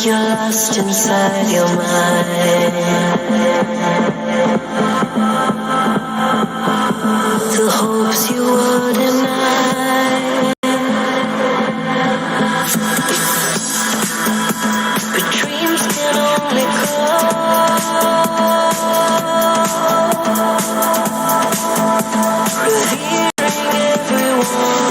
you're lost inside your mind. The hopes you were denied. But dreams can only come, revealing everyone.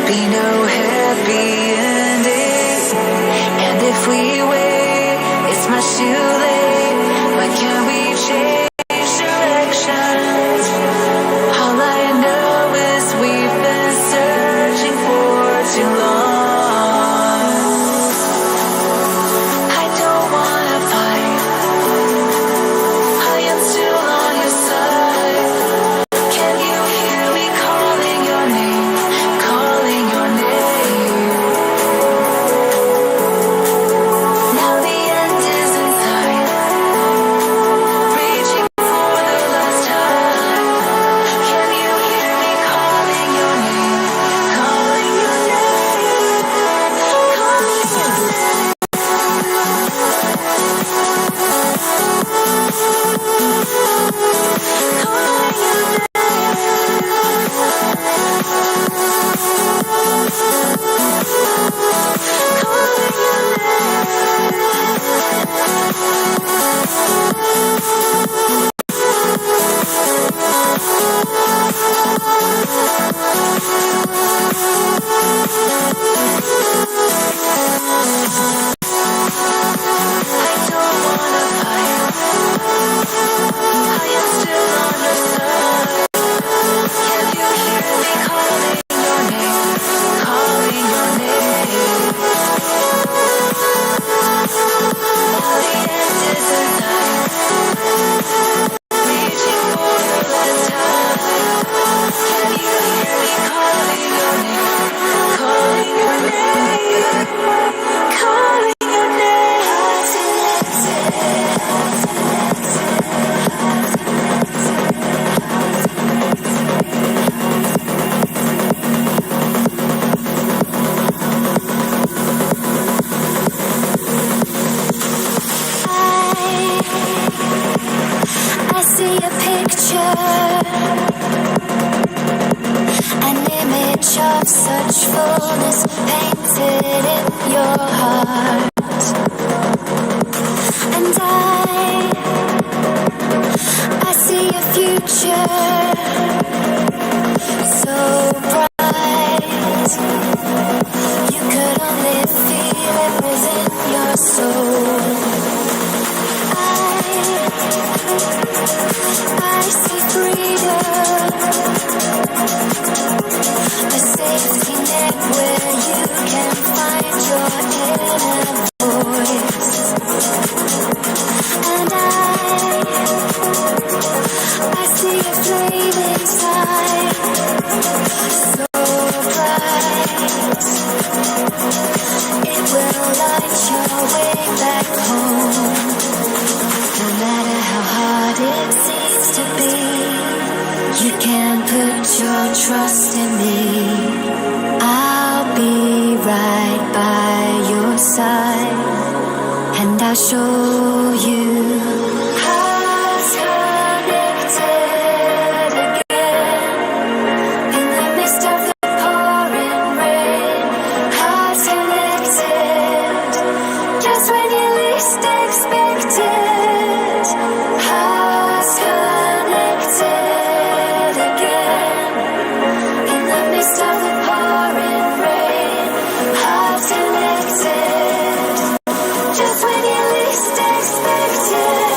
be no happy ending. And if we wait, it's much too late. Why can't we change directions? All I know is we've been searching for too long. I don't wanna fight. I am still on your side. Can you hear me calling your name? Calling your name. Now the end is in sight. Reaching for the last time. Can you hear me calling your name? Calling your name. Calling your name. I don't wanna fight. I am still on your side. Can you hear me calling your name? Calling your name. Now the end is in sight. Reaching for the last time. Can you hear me calling your name? Calling your name. Calling your name. I see a picture, an image of such fullness painted in your heart. And I see a future so bright. You could only feel it within your soul. I see freedom, a safety net where you can find your inner voice. And I see a flame inside, so bright. It will light your way back home. No matter how hard it seems to be, you can put your trust in me. I'll be right by your side, and I'll show you hearts connected again. In the midst of the pouring rain, hearts connected, just when you least expect it. Hearts connected again. In the midst of the pouring rain, hearts connected, just when you least expect it.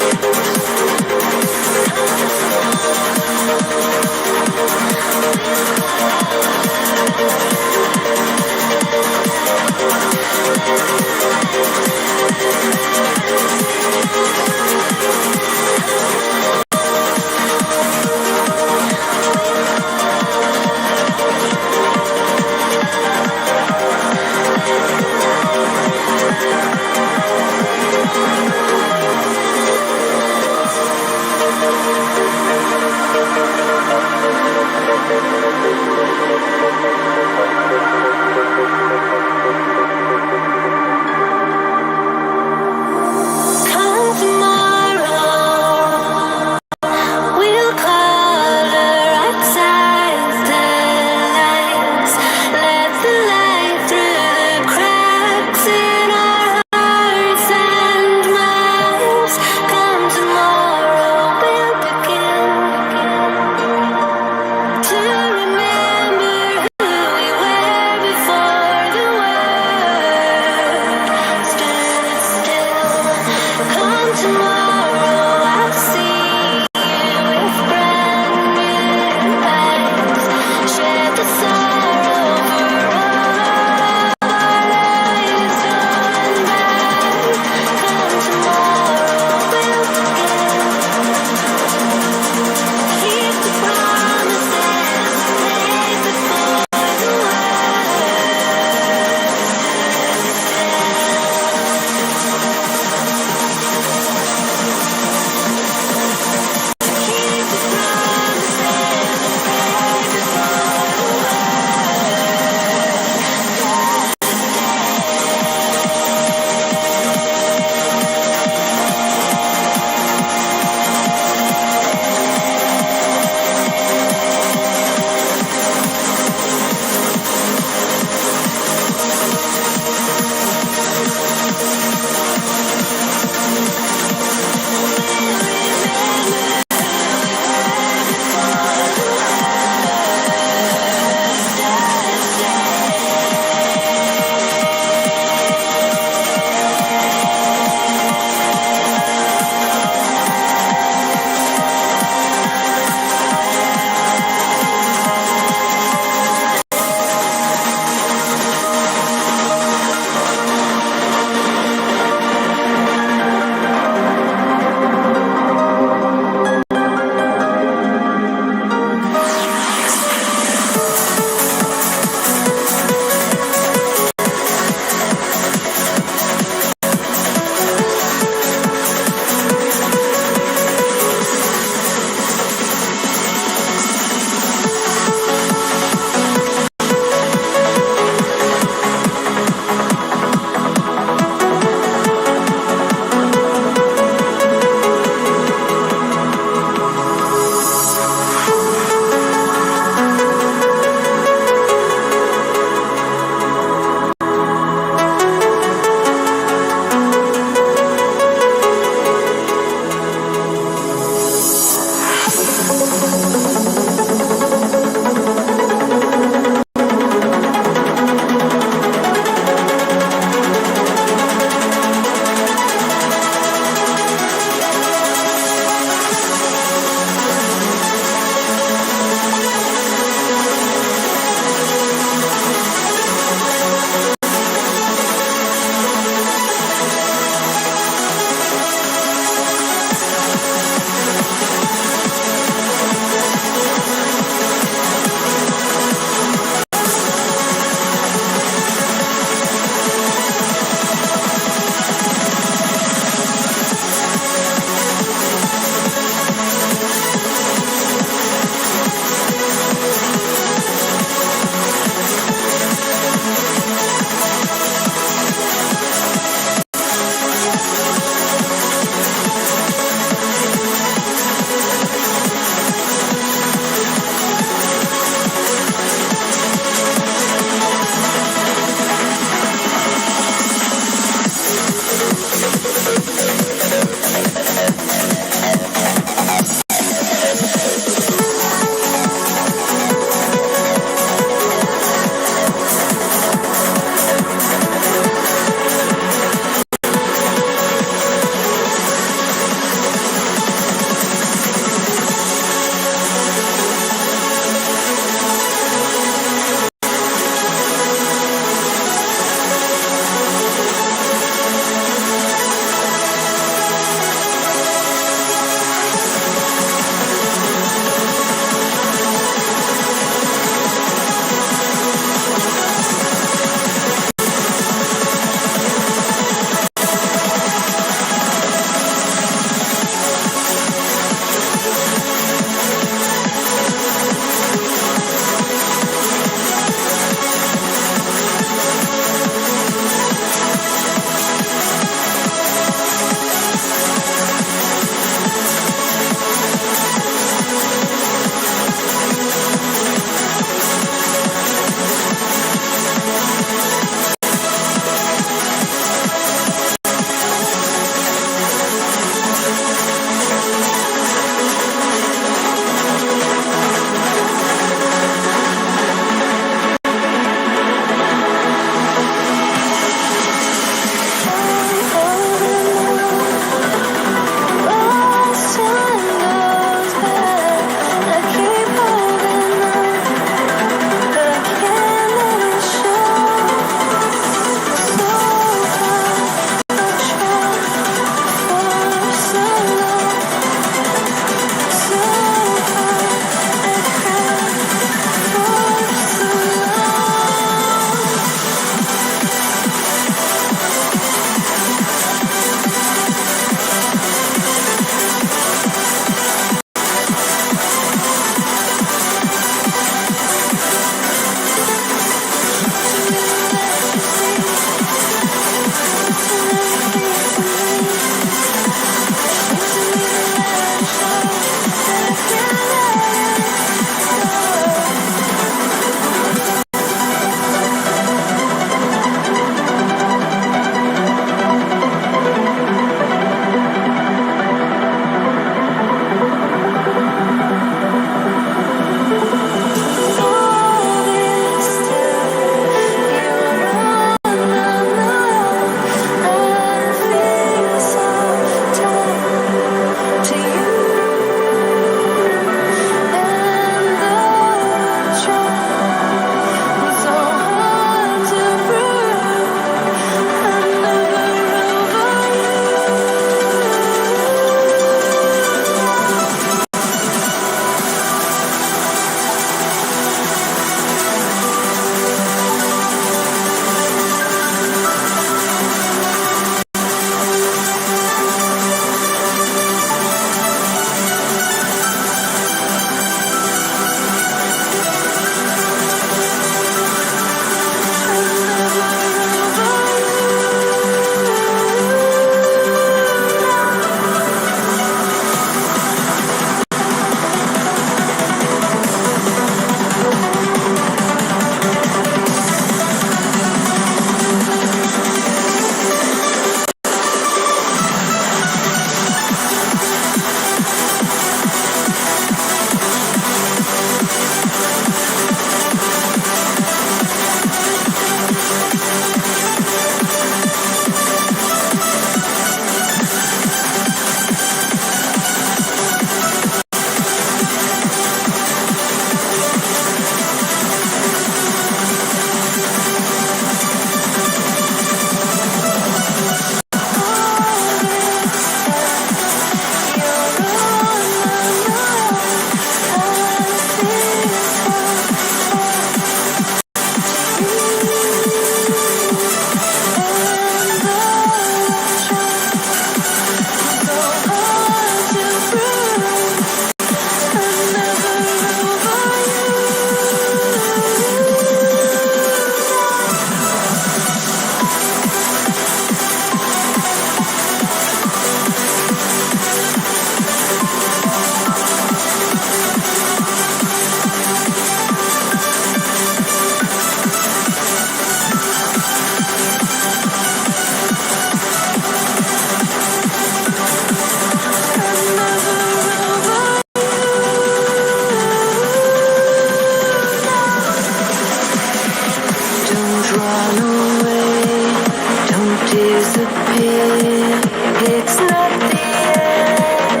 It's not the end.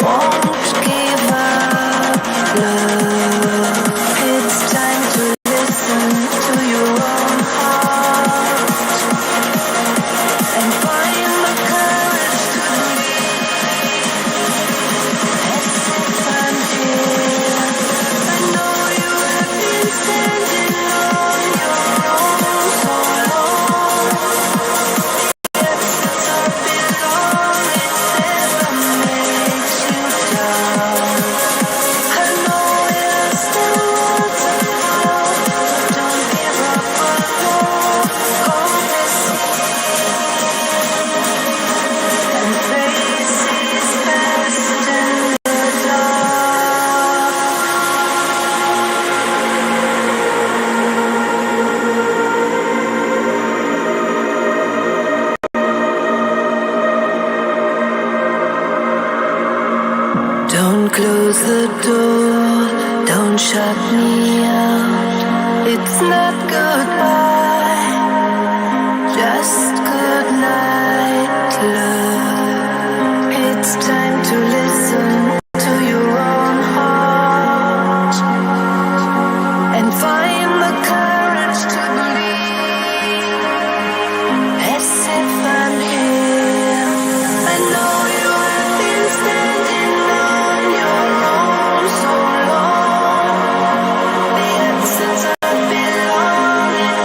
Won't give up, love. It's time to listen to your own heart and find the courage to believe. As if I'm here, I know you have been standing on your own so long. Yet since I belong, it never makes you down. I know it still wants to flow, so don't give up on hope. Hope is and faces past in the dark. Don't close the door, don't shut me out. It's not goodbye, just good night, love. It's time to listen to your own heart and find the courage to believe. As if I'm here, I know you have been standing on your own so long. Yet since I belong, it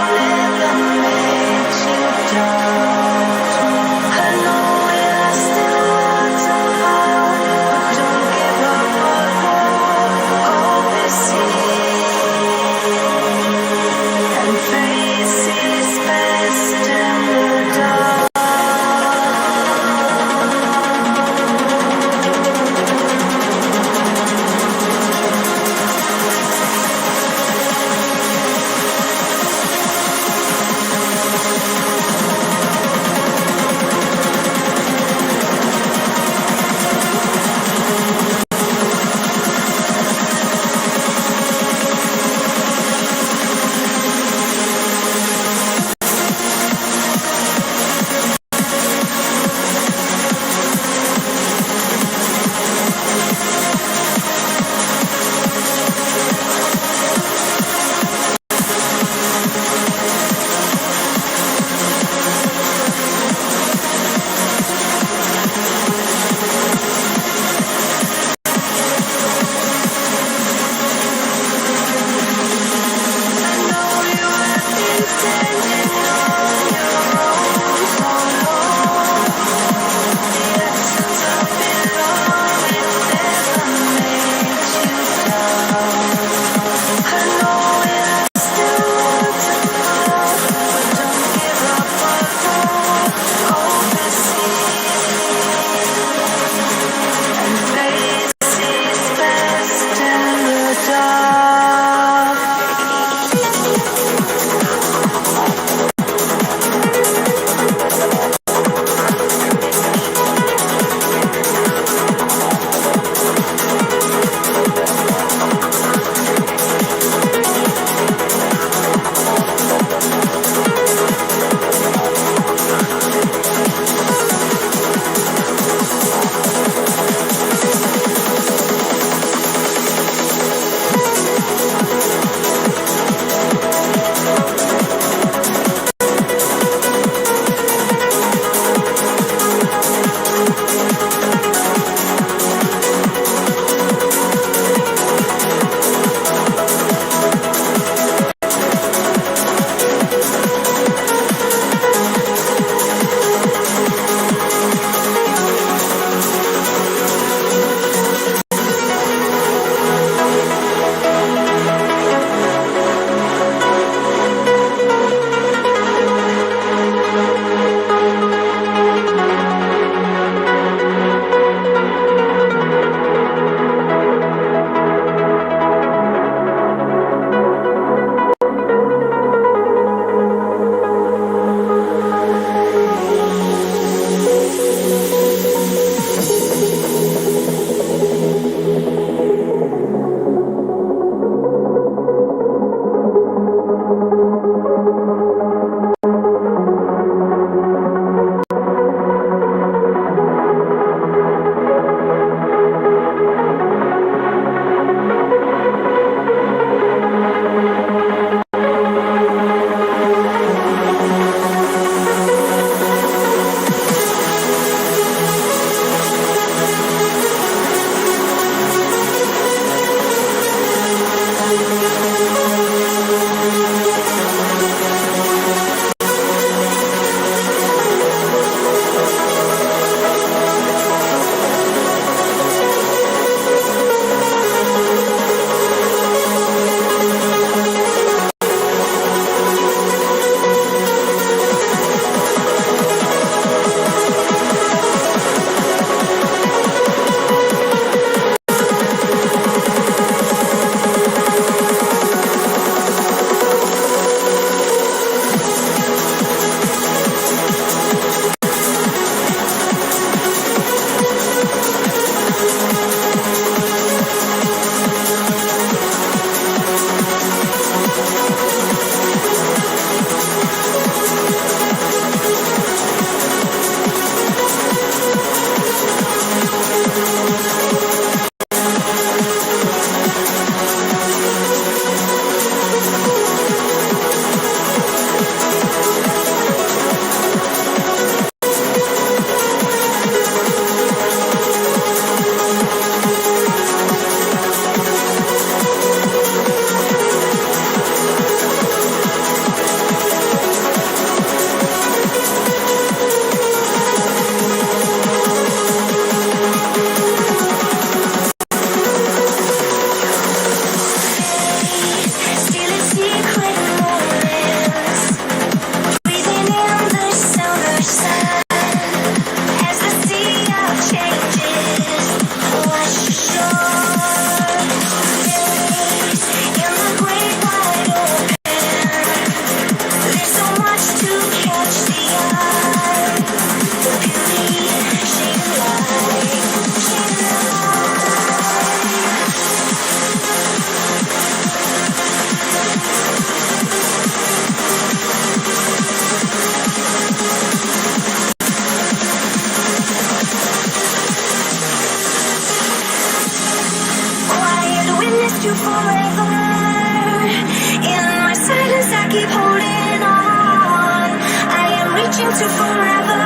to forever,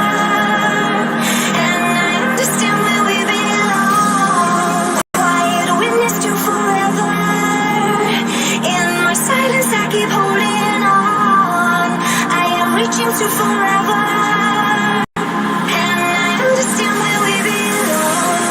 and I understand where we belong. Quiet witness to forever. In my silence I keep holding on. I am reaching to forever, and I understand where we belong.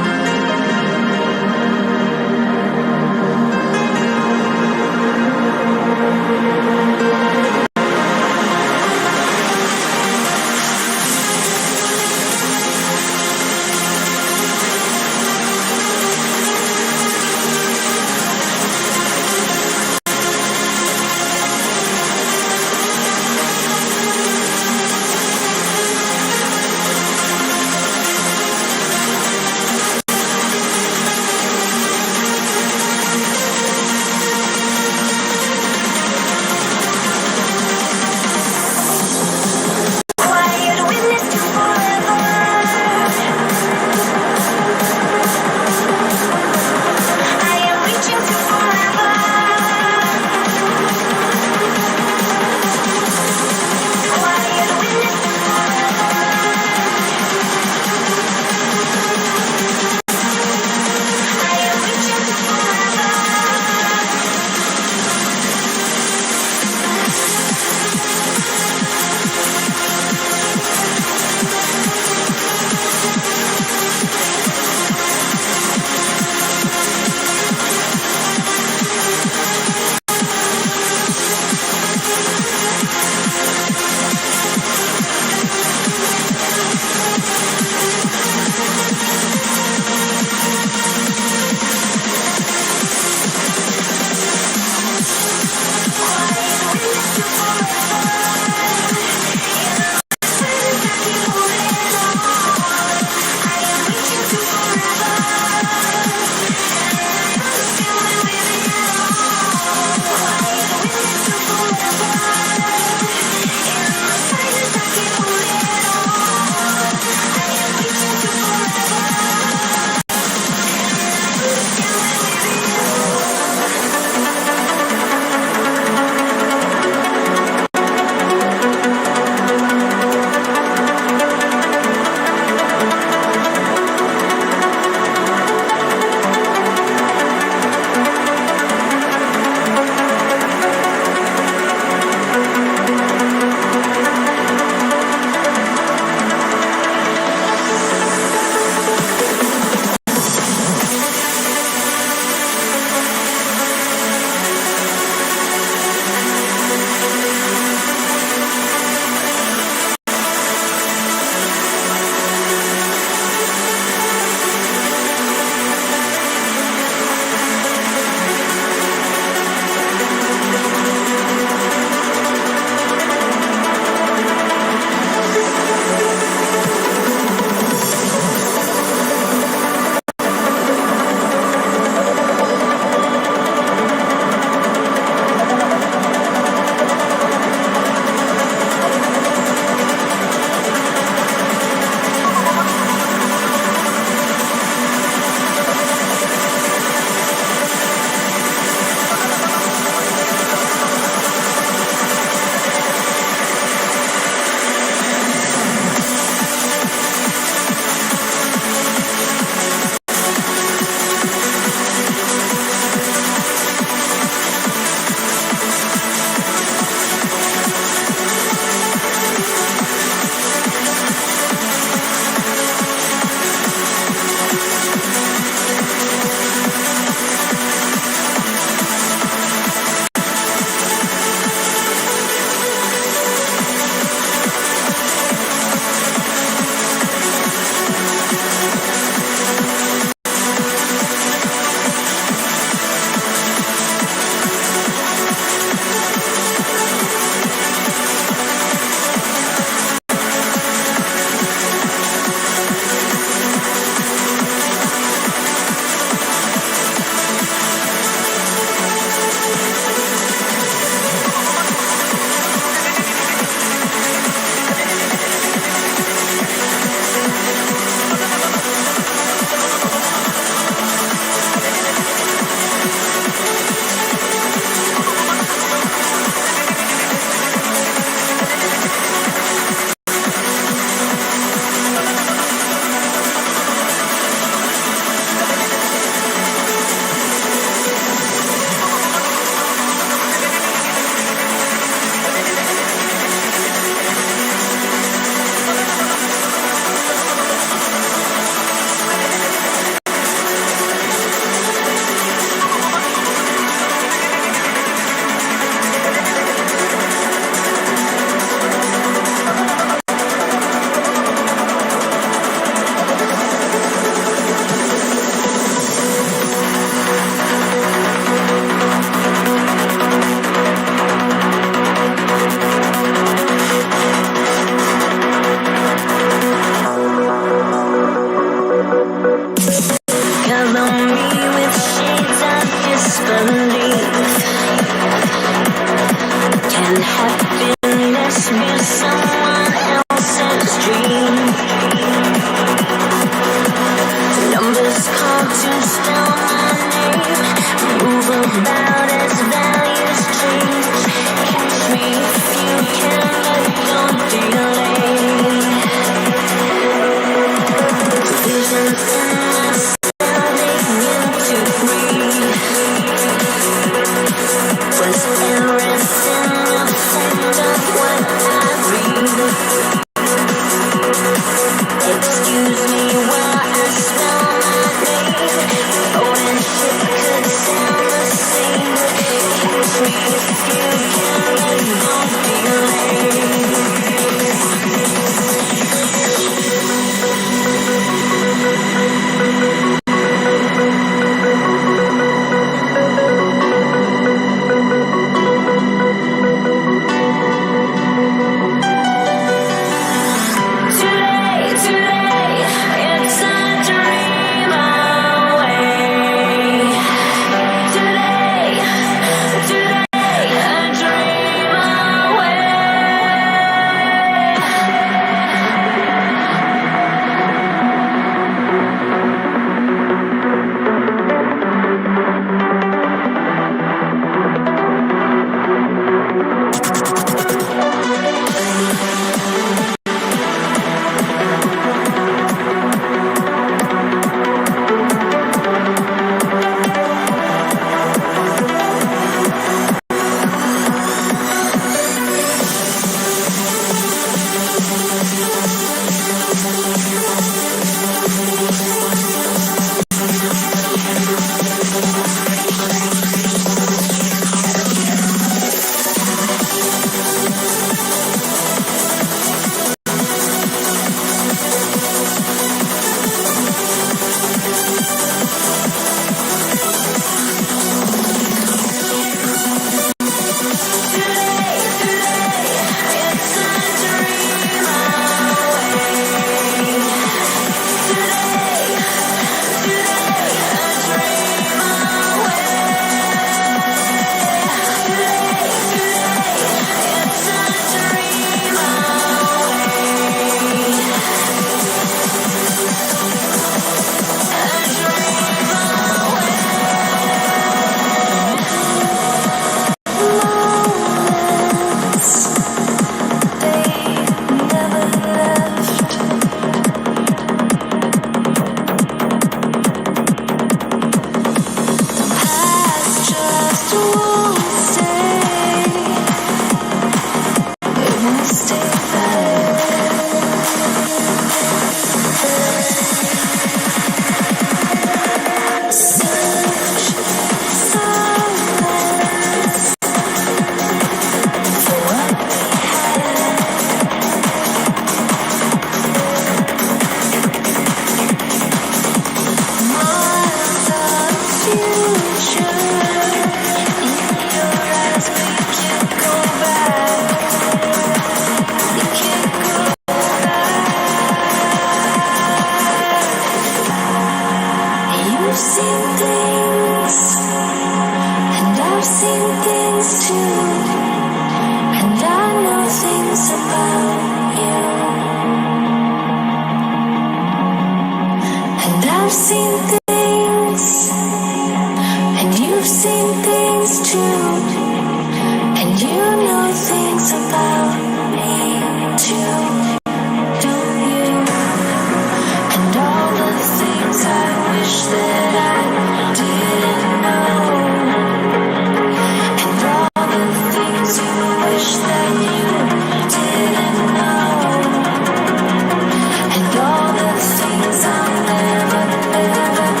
Never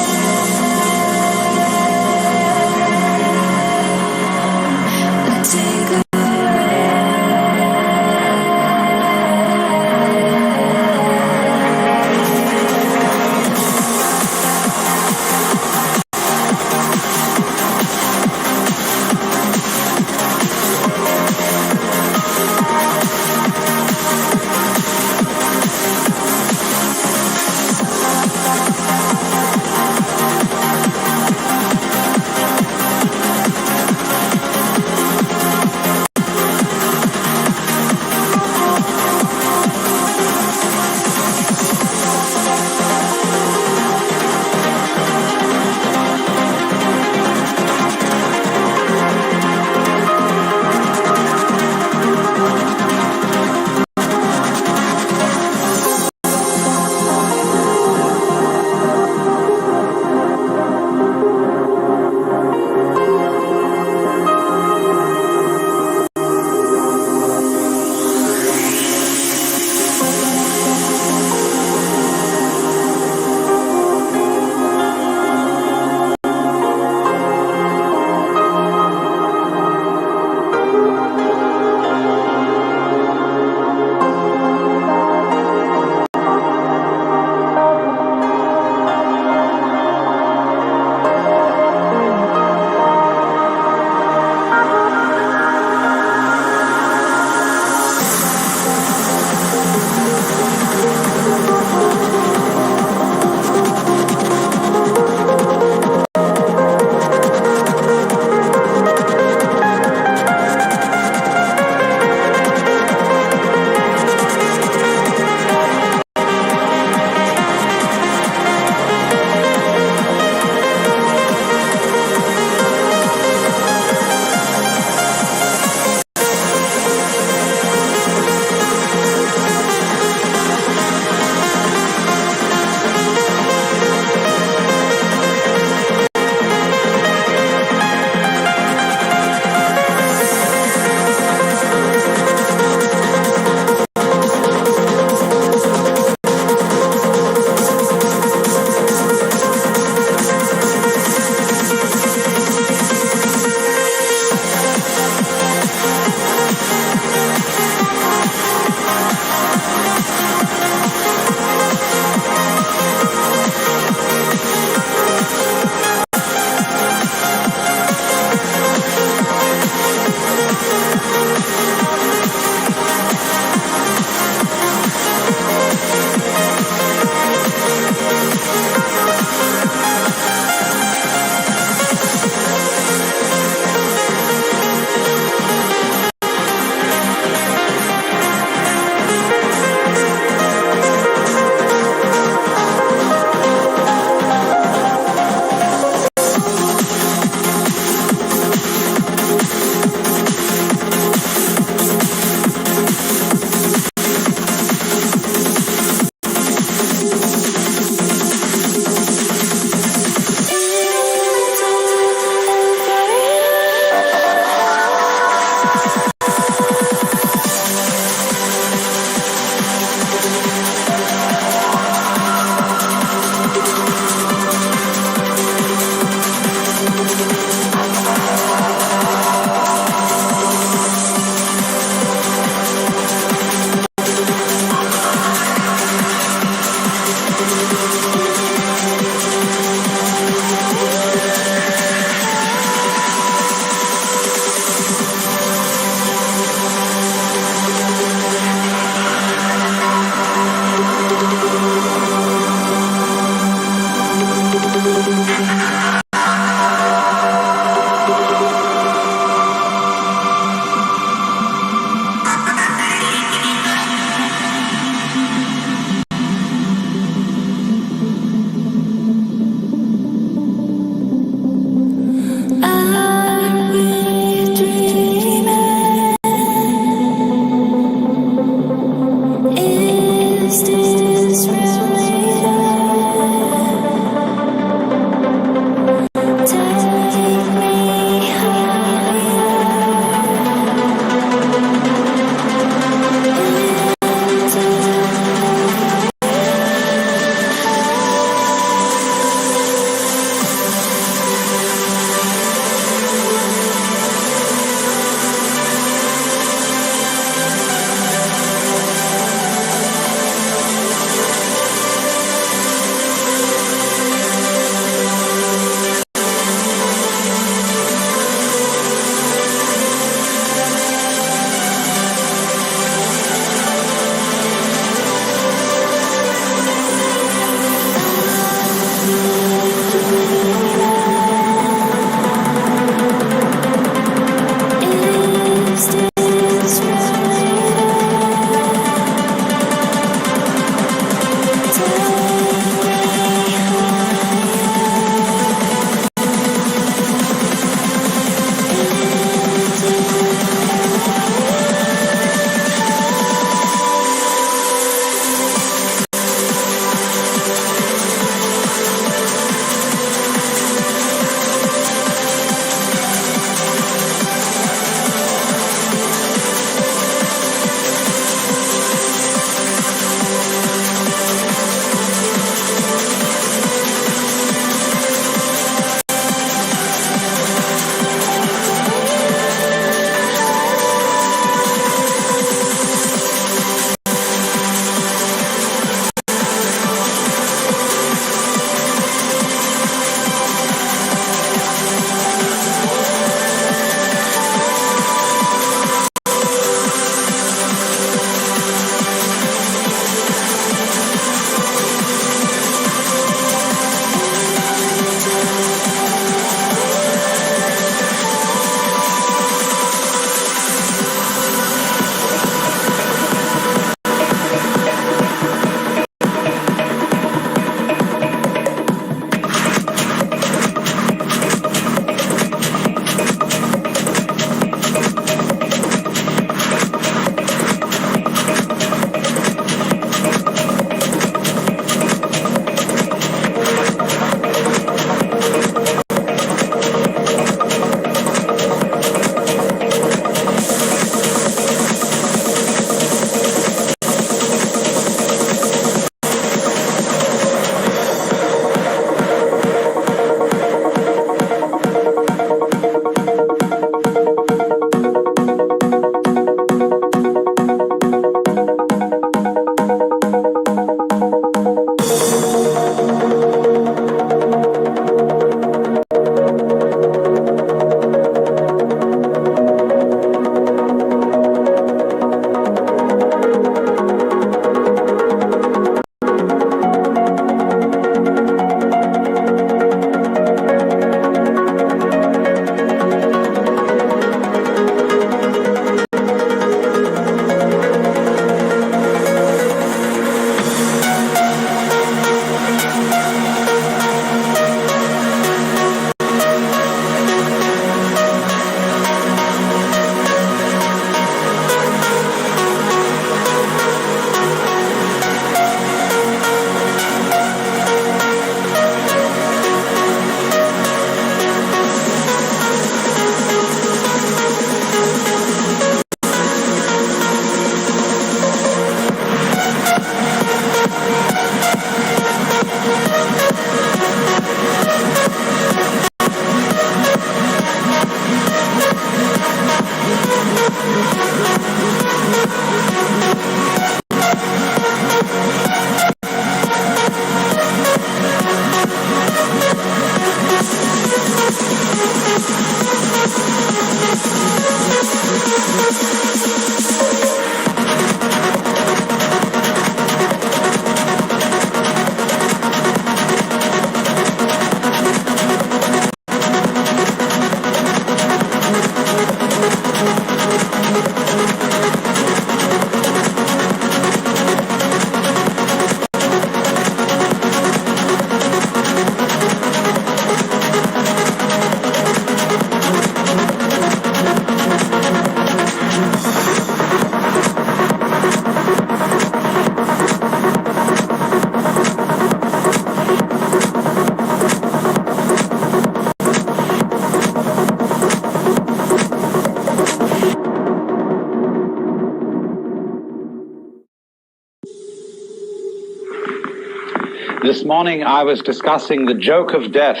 This morning I was discussing the joke of death,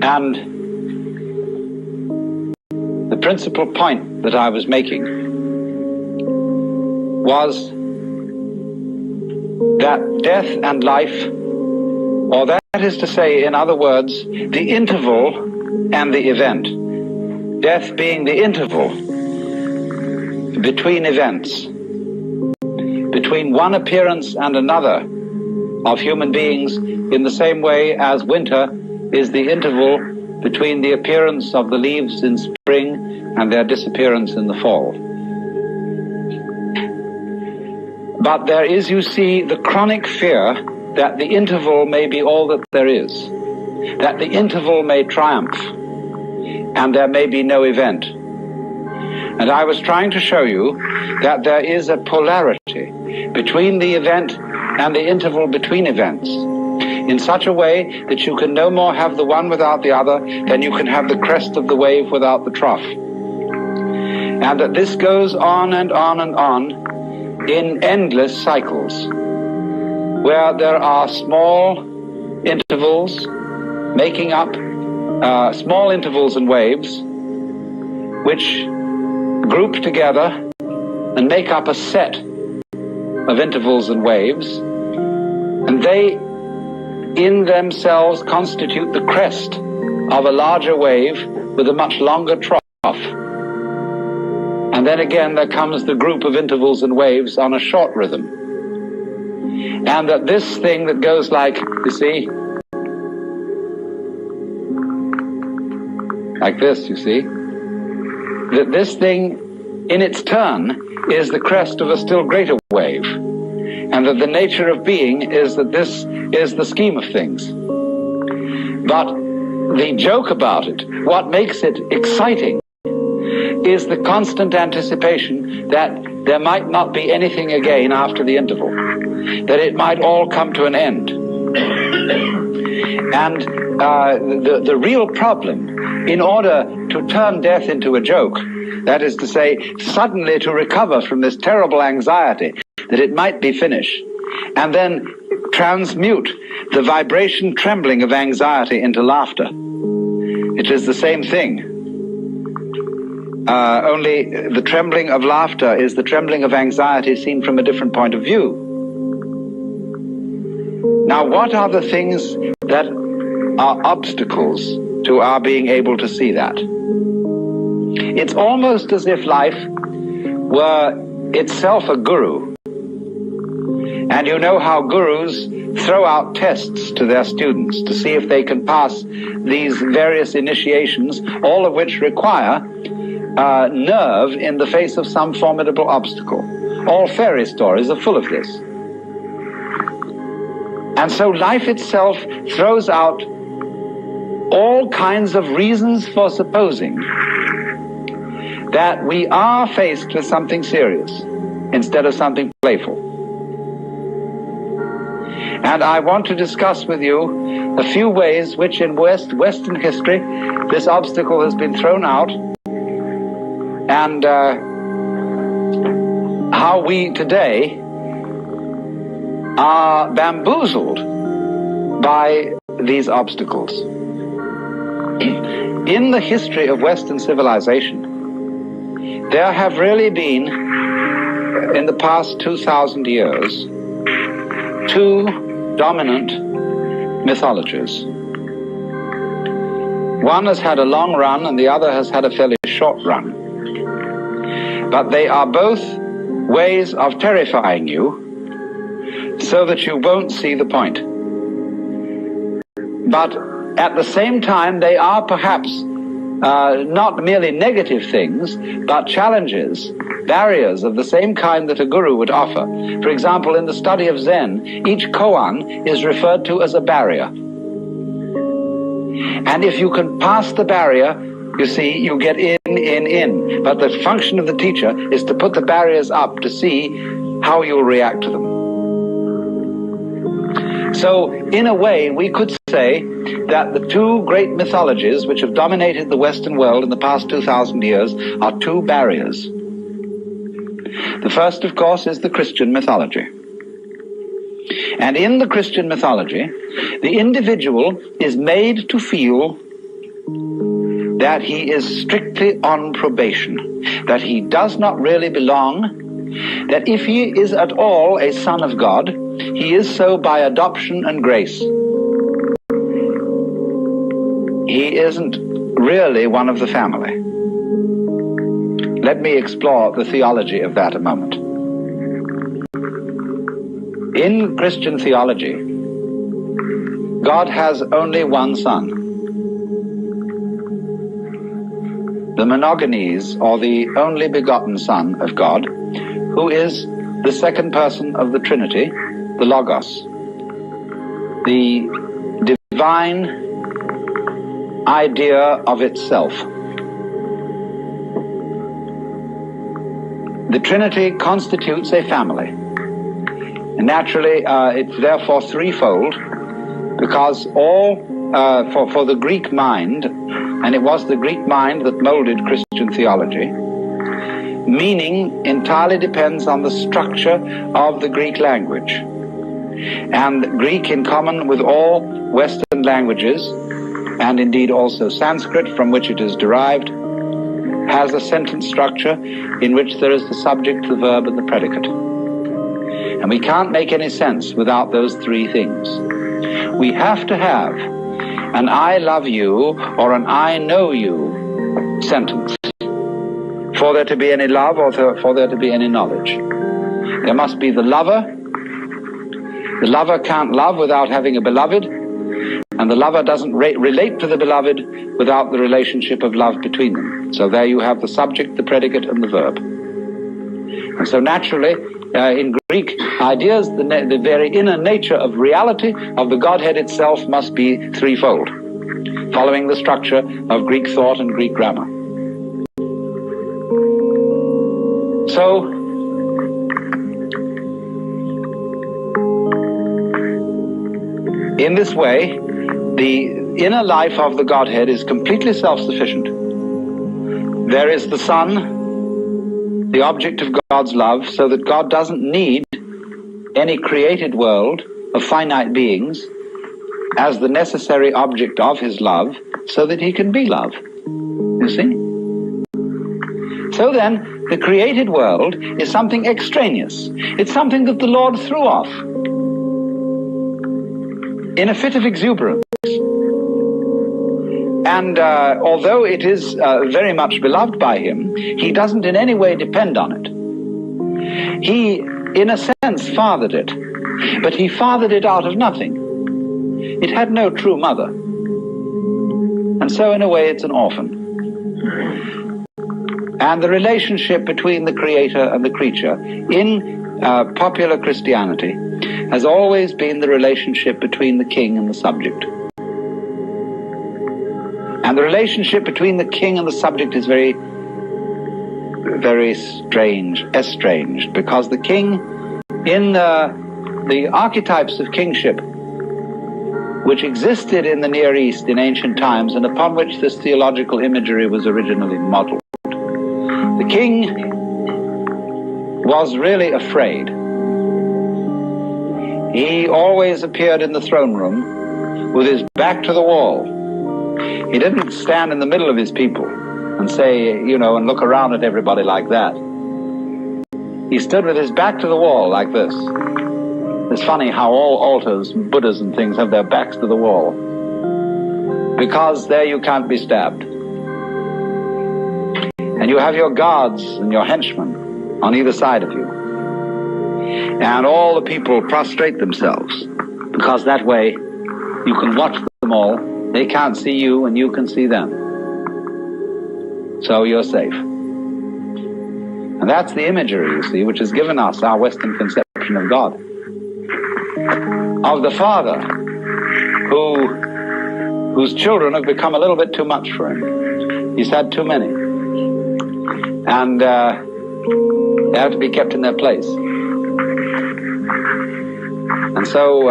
and the principal point that I was making was that death and life, or that is to say, in other words, the interval and the event, death being the interval between events, between one appearance and another of human beings, in the same way as winter is the interval between the appearance of the leaves in spring and their disappearance in the fall. But there is, you see, the chronic fear that the interval may be all that there is, that the interval may triumph, and there may be no event. And I was trying to show you that there is a polarity between the event and the interval between events, in such a way that you can no more have the one without the other than you can have the crest of the wave without the trough. And that this goes on and on and on in endless cycles, where there are small intervals making up small intervals and waves, which group together and make up a set of intervals and waves, and they in themselves constitute the crest of a larger wave with a much longer trough. And then again there comes the group of intervals and waves on a short rhythm. And that this thing that goes like, you see, like this, you see, that this thing in its turn is the crest of a still greater wave, and that the nature of being is that this is the scheme of things. But the joke about it, what makes it exciting, is the constant anticipation that there might not be anything again after the interval, that it might all come to an end. And the real problem, in order to turn death into a joke, that is to say, suddenly to recover from this terrible anxiety that it might be finished, and then transmute the vibration trembling of anxiety into laughter. It is the same thing. only the trembling of laughter is the trembling of anxiety seen from a different point of view. Now, what are the things that are obstacles to our being able to see that? It's almost as if life were itself a guru. And you know how gurus throw out tests to their students to see if they can pass these various initiations, all of which require nerve in the face of some formidable obstacle. All fairy stories are full of this. And so life itself throws out all kinds of reasons for supposing that we are faced with something serious instead of something playful. And I want to discuss with you a few ways which in Western history this obstacle has been thrown out, and how we today are bamboozled by these obstacles. In the history of Western civilization, there have really been, in the past 2,000 years, two dominant mythologies. One has had a long run and the other has had a fairly short run. But they are both ways of terrifying you so that you won't see the point. But at the same time, they are perhaps not merely negative things, but challenges, barriers of the same kind that a guru would offer. For example, in the study of Zen, each koan is referred to as a barrier. And if you can pass the barrier, you see, you get in. But the function of the teacher is to put the barriers up to see how you'll react to them. So, in a way, we could say that the two great mythologies which have dominated the Western world in the past 2,000 years are two barriers. The first, of course, is the Christian mythology. And in the Christian mythology, the individual is made to feel that he is strictly on probation, that he does not really belong, that if he is at all a son of God, he is so by adoption and grace. He isn't really one of the family. Let me explore the theology of that a moment. In Christian theology, God has only one son. The monogenes, or the only begotten Son of God, who is the second person of the Trinity, the Logos, the divine idea of itself. The Trinity constitutes a family. And naturally, it's therefore threefold, because for the Greek mind, and it was the Greek mind that molded Christian theology, meaning entirely depends on the structure of the Greek language. And Greek, in common with all Western languages, and indeed also Sanskrit, from which it is derived, has a sentence structure in which there is the subject, the verb, and the predicate. And we can't make any sense without those three things. We have to have an I love you or an I know you sentence for there to be any love or for there to be any knowledge. There must be the lover. The lover can't love without having a beloved, and the lover doesn't relate to the beloved without the relationship of love between them. So there you have the subject, the predicate, and the verb. And so naturally, in Greek ideas, the very inner nature of reality of the Godhead itself must be threefold, following the structure of Greek thought and Greek grammar. So, in this way, the inner life of the Godhead is completely self-sufficient. There is the Son, the object of God's love, so that God doesn't need any created world of finite beings as the necessary object of his love so that he can be love. You see? So then, the created world is something extraneous. It's something that the Lord threw off in a fit of exuberance. And although it is very much beloved by him, he doesn't in any way depend on it. He, in a sense, fathered it, but he fathered it out of nothing. It had no true mother. And so, in a way, it's an orphan. And the relationship between the creator and the creature in popular Christianity has always been the relationship between the king and the subject. And the relationship between the king and the subject is very, very estranged, because the king, in the archetypes of kingship which existed in the Near East in ancient times and upon which this theological imagery was originally modeled, the king was really afraid. He always appeared in the throne room with his back to the wall. He didn't stand in the middle of his people and say, and look around at everybody like that. He stood with his back to the wall like this. It's funny how all altars, Buddhas and things have their backs to the wall, because there you can't be stabbed. And you have your guards and your henchmen on either side of you. And all the people prostrate themselves, because that way you can watch them all. They can't see you and you can see them. So you're safe. And that's the imagery, you see, which has given us our Western conception of God. Of the father whose children have become a little bit too much for him. He's had too many. And they have to be kept in their place. And so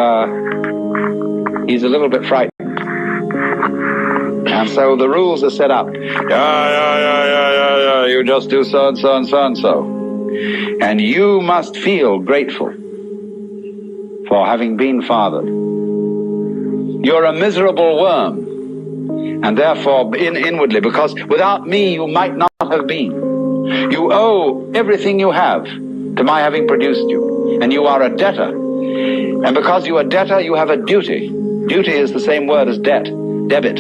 he's a little bit frightened. And so the rules are set up. You just do so and so and so and so. And you must feel grateful for having been fathered. You're a miserable worm. And therefore, inwardly, because without me you might not have been. You owe everything you have to my having produced you. And you are a debtor. And because you are a debtor, you have a duty. Duty is the same word as debt, debit.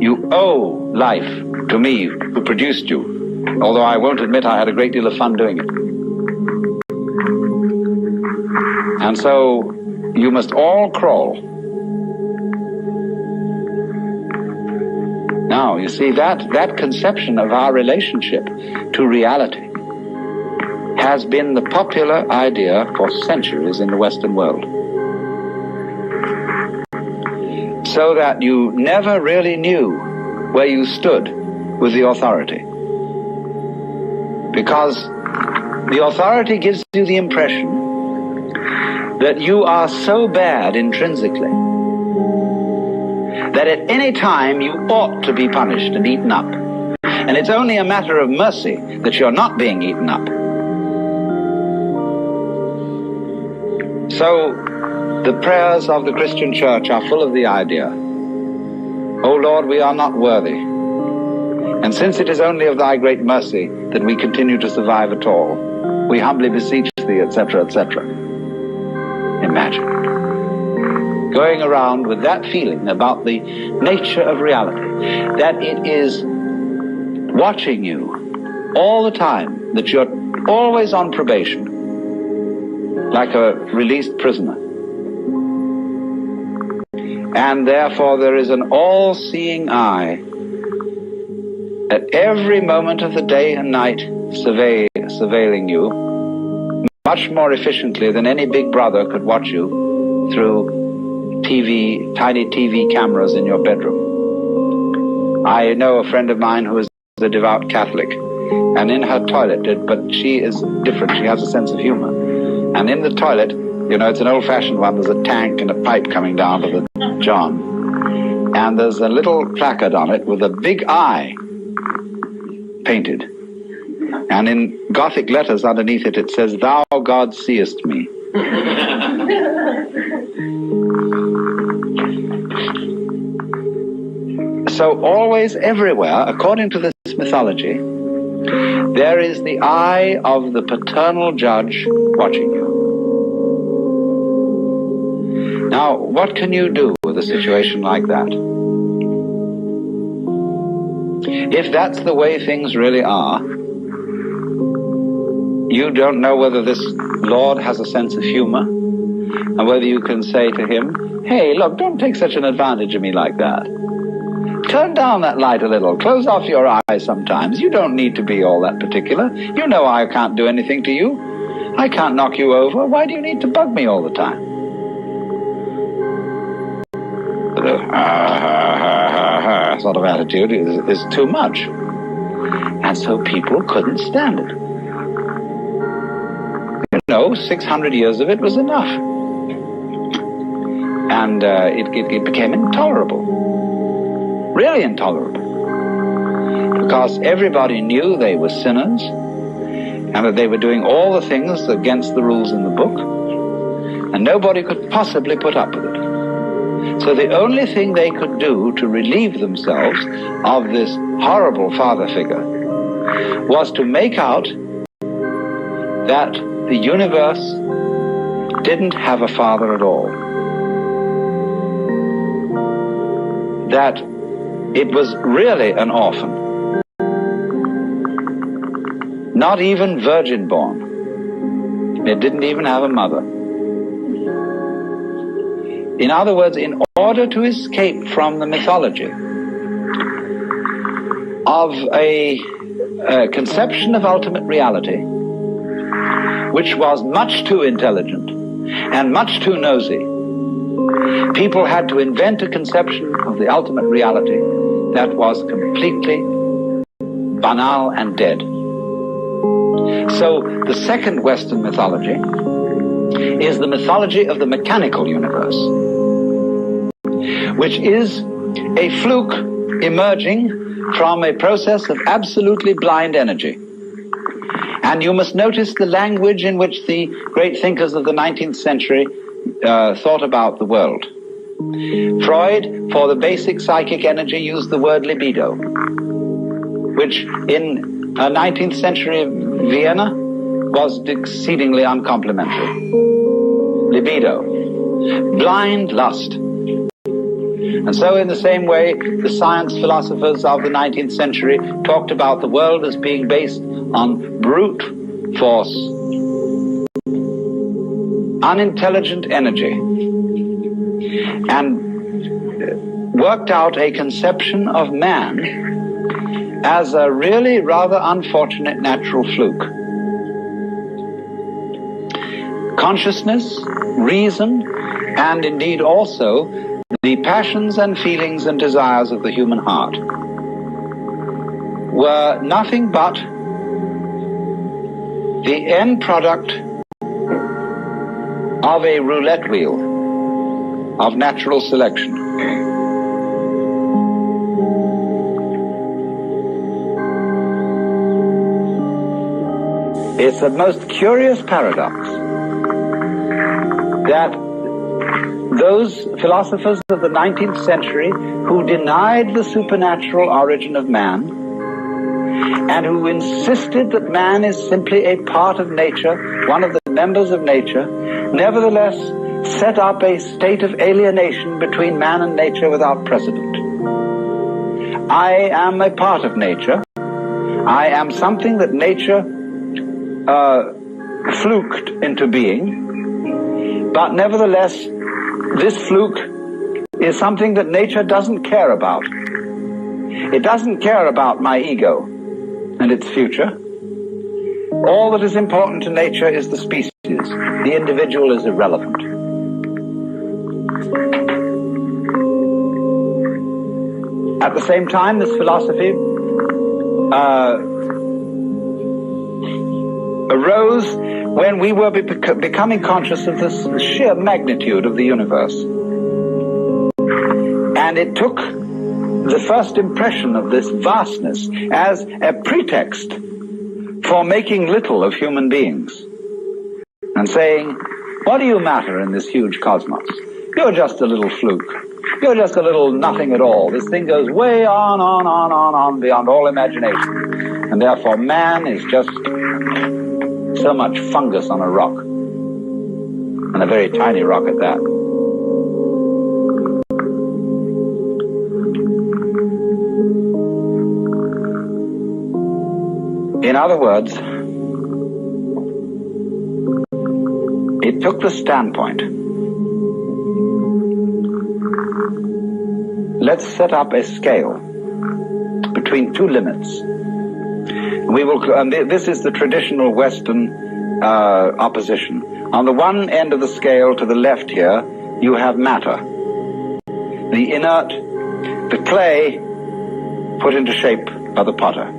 You owe life to me who produced you, although I won't admit I had a great deal of fun doing it. And so you must all crawl. Now, you see, that conception of our relationship to reality has been the popular idea for centuries in the Western world. So that you never really knew where you stood with the authority. Because the authority gives you the impression that you are so bad intrinsically that at any time you ought to be punished and eaten up. And it's only a matter of mercy that you're not being eaten up. So the prayers of the Christian church are full of the idea, O Lord, we are not worthy. And since it is only of thy great mercy that we continue to survive at all, we humbly beseech thee, etc., etc. Imagine going around with that feeling about the nature of reality, that it is watching you all the time, that you're always on probation, like a released prisoner. And therefore there is an all-seeing eye at every moment of the day and night surveilling you much more efficiently than any big brother could watch you through tiny TV cameras in your bedroom. I know a friend of mine who is a devout Catholic, and in her toilet, but she is different, she has a sense of humor. And in the toilet, it's an old-fashioned one, there's a tank and a pipe coming down to the John. And there's a little placard on it with a big eye painted. And in Gothic letters underneath it, it says, Thou, God, seest me. So always, everywhere, according to this mythology, there is the eye of the paternal judge watching you. Now, what can you do with a situation like that? If that's the way things really are, you don't know whether this Lord has a sense of humor, and whether you can say to him, hey, look, don't take such an advantage of me like that. Turn down that light a little. Close off your eyes sometimes. You don't need to be all that particular. You know I can't do anything to you. I can't knock you over. Why do you need to bug me all the time? The sort of attitude is too much. And so people couldn't stand it. You know, 600 years of it was enough. And it became intolerable. Really intolerable. Because everybody knew they were sinners, and that they were doing all the things against the rules in the book, and nobody could possibly put up with it. So the only thing they could do to relieve themselves of this horrible father figure was to make out that the universe didn't have a father at all. That it was really an orphan. Not even virgin born. It didn't even have a mother. In other words, in order to escape from the mythology of a conception of ultimate reality, which was much too intelligent and much too nosy, people had to invent a conception of the ultimate reality that was completely banal and dead. So the second Western mythology is the mythology of the mechanical universe, which is a fluke emerging from a process of absolutely blind energy. And you must notice the language in which the great thinkers of the 19th century thought about the world. Freud, for the basic psychic energy, used the word libido, which in 19th century Vienna was exceedingly uncomplimentary. Libido, blind lust. And so in the same way, the science philosophers of the 19th century talked about the world as being based on brute force, unintelligent energy, and worked out a conception of man as a really rather unfortunate natural fluke. Consciousness, reason, and indeed also the passions and feelings and desires of the human heart were nothing but the end product of a roulette wheel of natural selection. It's a most curious paradox that those philosophers of the 19th century who denied the supernatural origin of man and who insisted that man is simply a part of nature, one of the members of nature, nevertheless set up a state of alienation between man and nature without precedent. I am a part of nature. I am something that nature fluked into being, but nevertheless this fluke is something that nature doesn't care about. It doesn't care about my ego and its future. All that is important to nature is the species. The individual is irrelevant. At the same time, this philosophy arose when we were becoming conscious of the sheer magnitude of the universe. And it took the first impression of this vastness as a pretext for making little of human beings and saying, what do you matter in this huge cosmos? You're just a little fluke. You're just a little nothing at all. This thing goes way on beyond all imagination. And therefore man is just so much fungus on a rock. And a very tiny rock at that. In other words, it took the standpoint. Let's set up a scale between two limits. We will, and this is the traditional Western opposition. On the one end of the scale to the left here, you have matter. The inert, the clay put into shape by the potter.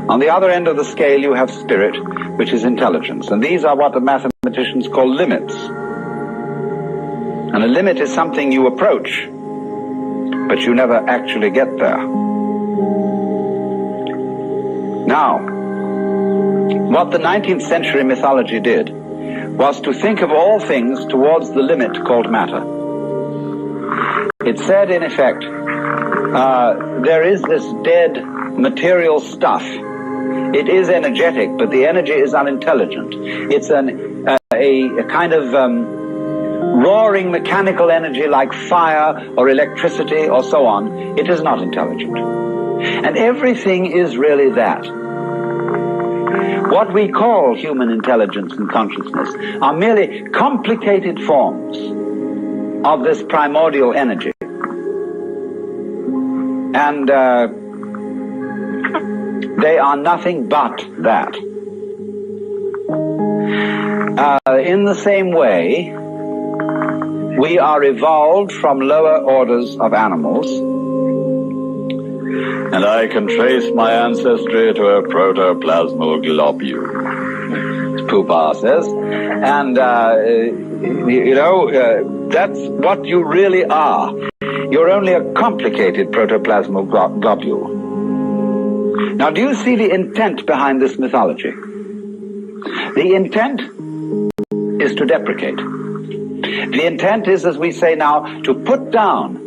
On the other end of the scale, you have spirit, which is intelligence. And these are what the mathematicians call limits. And a limit is something you approach, but you never actually get there. Now, what the 19th century mythology did was to think of all things towards the limit called matter. It said, in effect, there is this dead material stuff. It is energetic, but the energy is unintelligent. It's a kind of roaring mechanical energy like fire or electricity or so on. It is not intelligent. And everything is really that. What we call human intelligence and consciousness are merely complicated forms of this primordial energy. And they are nothing but that. In the same way, we are evolved from lower orders of animals. And I can trace my ancestry to a protoplasmal globule, as Poopa says. And, that's what you really are. You're only a complicated protoplasmal globule. Now, do you see the intent behind this mythology? The intent is to deprecate. The intent is, as we say now, to put down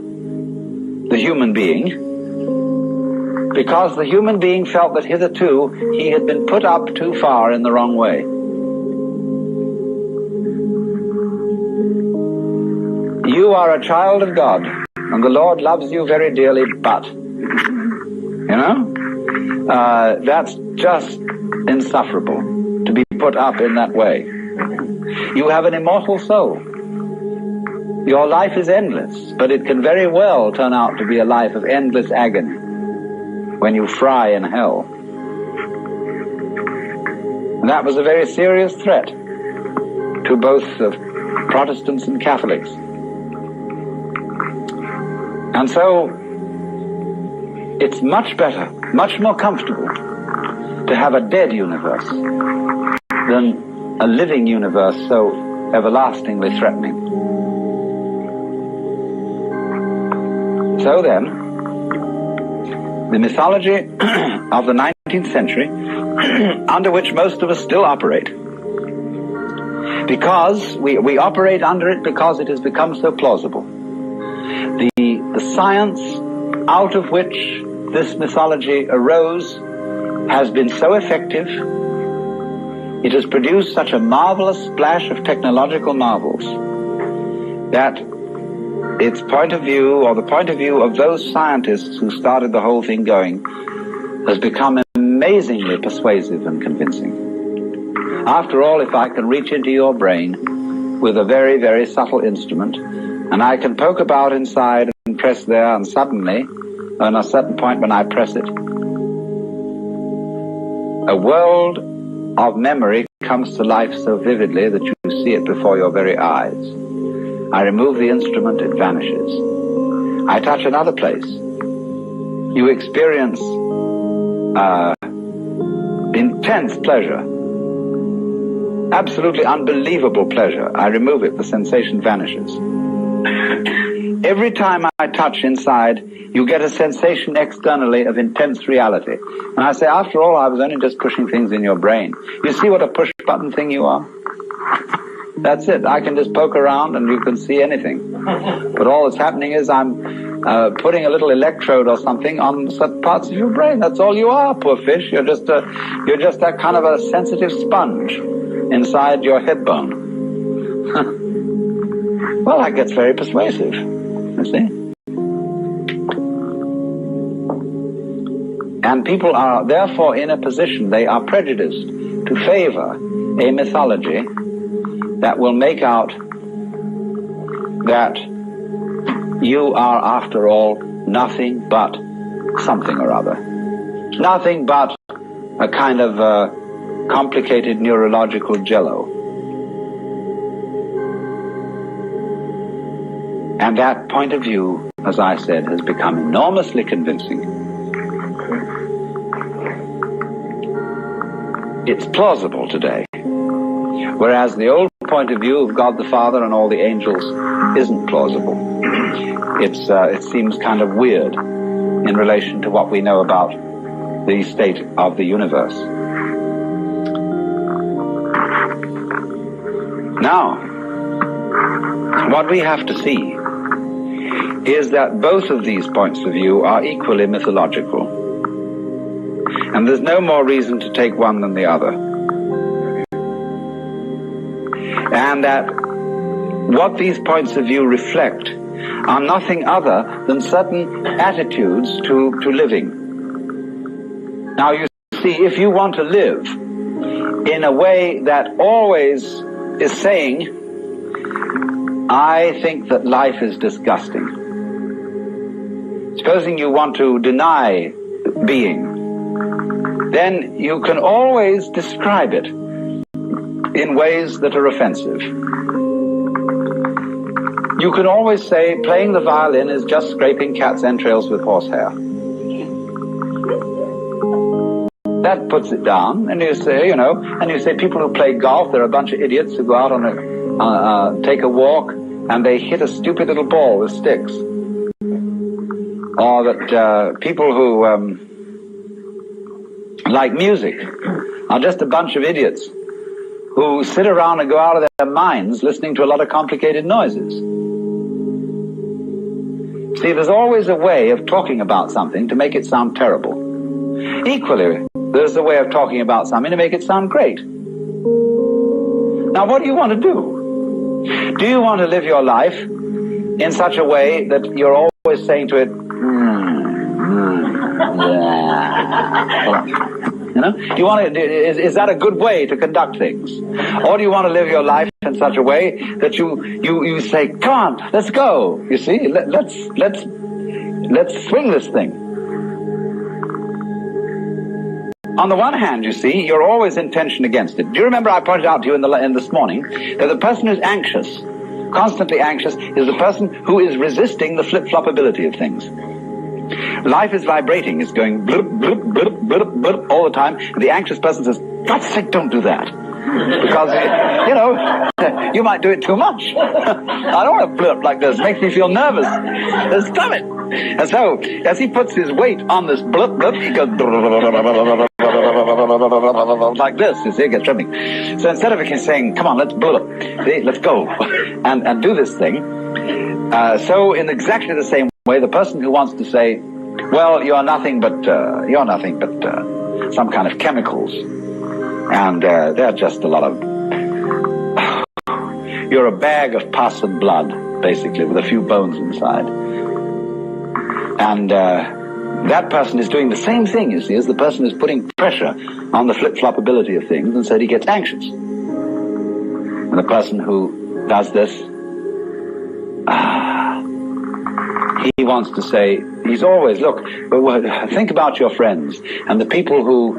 the human being, because the human being felt that hitherto he had been put up too far in the wrong way. You are a child of God, and the Lord loves you very dearly, but, that's just insufferable to be put up in that way. You have an immortal soul. Your life is endless, but it can very well turn out to be a life of endless agony when you fry in hell. And that was a very serious threat to both Protestants and Catholics. And so it's much better, much more comfortable to have a dead universe than a living universe so everlastingly threatening. So then, the mythology of the 19th century, under which most of us still operate, because we operate under it because it has become so plausible. The science out of which this mythology arose has been so effective. It has produced such a marvelous splash of technological marvels that its point of view, or the point of view of those scientists who started the whole thing going, has become amazingly persuasive and convincing. After all, if I can reach into your brain with a very, very subtle instrument, and I can poke about inside and press there, and suddenly, on a certain point when I press it, a world of memory comes to life so vividly that you see it before your very eyes. I remove the instrument, it vanishes. I touch another place. You experience intense pleasure, absolutely unbelievable pleasure. I remove it, the sensation vanishes. Every time I touch inside, you get a sensation externally of intense reality. And I say, after all, I was only just pushing things in your brain. You see what a push-button thing you are? That's it. I can just poke around and you can see anything. But all that's happening is I'm putting a little electrode or something on certain parts of your brain. That's all you are, poor fish. You're just that kind of a sensitive sponge inside your head bone. Well, that gets very persuasive, you see. And people are therefore in a position, they are prejudiced to favor a mythology that will make out that you are, after all, nothing but something or other. Nothing but a kind of complicated neurological jello. And that point of view, as I said, has become enormously convincing. It's plausible today. Whereas the old point of view of God the Father and all the angels isn't plausible. It seems kind of weird in relation to what we know about the state of the universe. Now, what we have to see is that both of these points of view are equally mythological. And there's no more reason to take one than the other. And that what these points of view reflect are nothing other than certain attitudes to living. Now you see, if you want to live in a way that always is saying, I think that life is disgusting. Supposing you want to deny being, then you can always describe it in ways that are offensive. You can always say playing the violin is just scraping cat's entrails with horsehair. That puts it down, and you say, and you say people who play golf, they're a bunch of idiots who go out on take a walk and they hit a stupid little ball with sticks. Or that people who like music are just a bunch of idiots who sit around and go out of their minds listening to a lot of complicated noises. See, there's always a way of talking about something to make it sound terrible. Equally, there's a way of talking about something to make it sound great. Now, what do you want to do? Do you want to live your life in such a way that you're always saying to it, do you want to, is that a good way to conduct things? Or do you want to live your life in such a way that you say, come on, let's go. You see, let's swing this thing. On the one hand, you see, you're always in tension against it. Do you remember I pointed out to you in this morning that the person who's anxious, constantly anxious, is the person who is resisting the flip-flopability of things. Life is vibrating, it's going blip, blip, blip, blip, blip all the time. And the anxious person says, God's sake, don't do that. Because, you might do it too much. I don't want to blip like this. It makes me feel nervous. Stop it. And so, as he puts his weight on this blip, blip, he goes like this. You see, it gets tripping. So instead of saying, come on, let's blip, let's go, and do this thing. So in exactly the same way, the person who wants to say, well, you're nothing but some kind of chemicals, and they're just a lot of, you're a bag of pus and blood, basically, with a few bones inside. And that person is doing the same thing, you see, as the person is putting pressure on the flip-flopability of things, and so he gets anxious. And the person who does this, he wants to say, he's always, look, think about your friends and the people who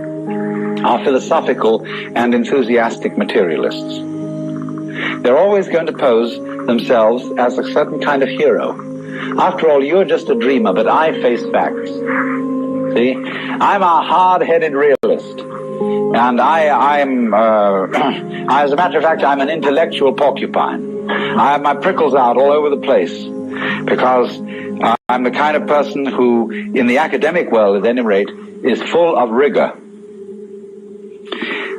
are philosophical and enthusiastic materialists. They're always going to pose themselves as a certain kind of hero. After all, you're just a dreamer, but I face facts. See? I'm a hard-headed realist. And I'm as a matter of fact, I'm an intellectual porcupine. I have my prickles out all over the place. Because I'm the kind of person who, in the academic world at any rate, is full of rigor.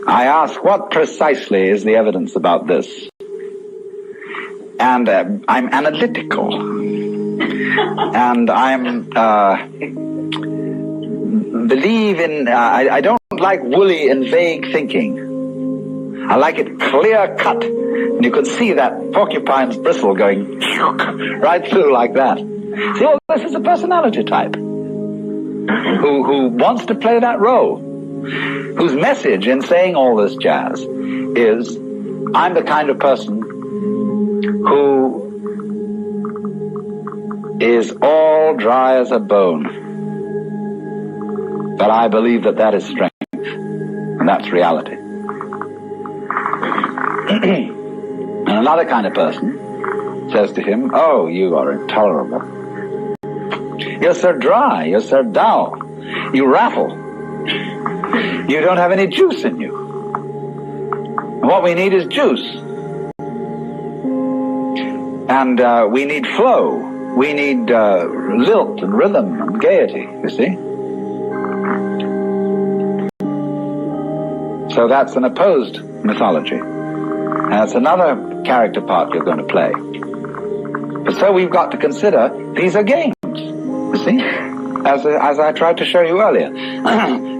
I ask, what precisely is the evidence about this? and I'm analytical, and I'm believe in. I don't like woolly and vague thinking. I like it clear cut. And you can see that porcupine's bristle going right through like that. See, well, this is a personality type who wants to play that role, whose message in saying all this jazz is, I'm the kind of person who is all dry as a bone. But I believe that that is strength, and that's reality. And another kind of person says to him, oh, you are intolerable. You're so dry, you're so dull, you rattle. You don't have any juice in you. And what we need is juice. And we need flow. We need lilt and rhythm and gaiety, you see. So that's an opposed mythology. And that's another character part you're going to play. But so we've got to consider these are games, you see, as I tried to show you earlier.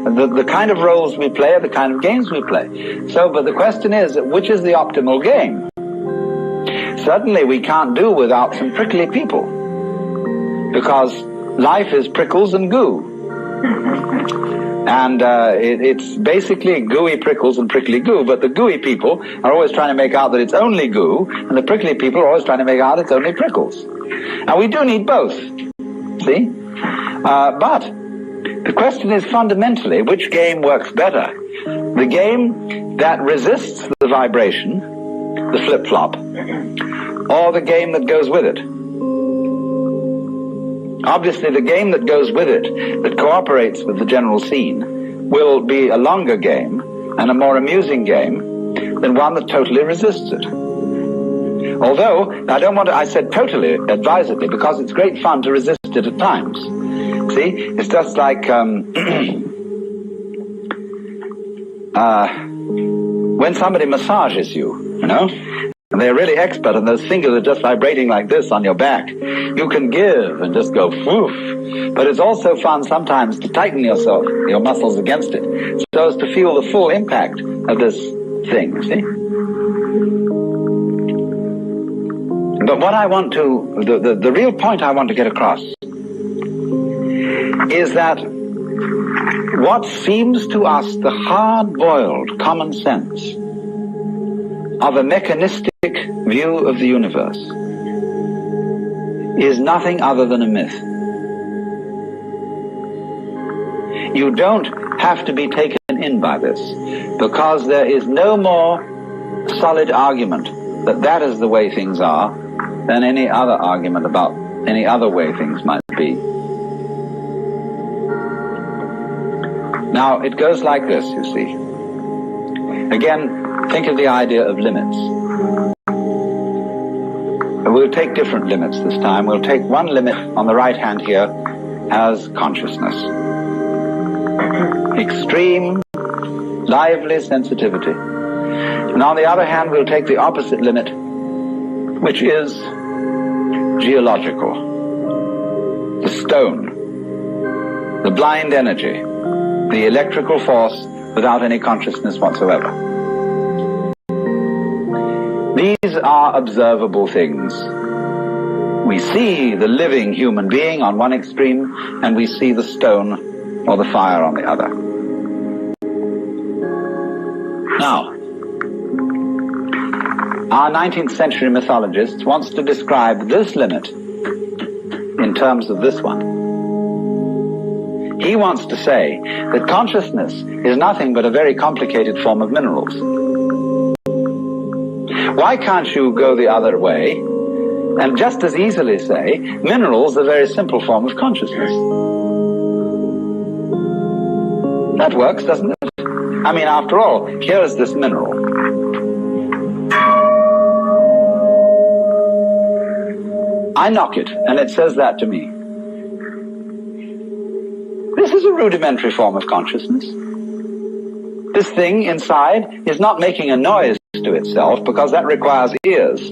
the kind of roles we play are the kind of games we play. So, but the question is, which is the optimal game? Certainly we can't do without some prickly people, because life is prickles and goo. And it's basically gooey prickles and prickly goo, but the gooey people are always trying to make out that it's only goo, and the prickly people are always trying to make out it's only prickles. And we do need both, see? But the question is fundamentally, which game works better? The game that resists the vibration, the flip-flop, or the game that goes with it? Obviously, the game that goes with it, that cooperates with the general scene, will be a longer game and a more amusing game than one that totally resists it. Although, I said totally advisedly, because it's great fun to resist it at times. See, it's just like when somebody massages you, you know, and they're really expert, and those fingers are just vibrating like this on your back. You can give and just go woof. But it's also fun sometimes to tighten yourself, your muscles against it, so as to feel the full impact of this thing, see? But what I want to, the real point I want to get across is that what seems to us the hard-boiled common sense of a mechanistic view of the universe is nothing other than a myth. You don't have to be taken in by this, because there is no more solid argument that that is the way things are than any other argument about any other way things might be. Now, it goes like this, you see. Again, think of the idea of limits. We'll take different limits this time. We'll take one limit on the right hand here as consciousness. Extreme, lively sensitivity. And on the other hand, we'll take the opposite limit, which is geological. The stone, the blind energy, the electrical force without any consciousness whatsoever. These are observable things. We see the living human being on one extreme, and we see the stone or the fire on the other. Now, our 19th century mythologist wants to describe this limit in terms of this one. He wants to say that consciousness is nothing but a very complicated form of minerals. Why can't you go the other way and just as easily say minerals are a very simple form of consciousness? That works, doesn't it? I mean, after all, here is this mineral. I knock it, and it says that to me. This is a rudimentary form of consciousness. This thing inside is not making a noise to itself, because that requires ears.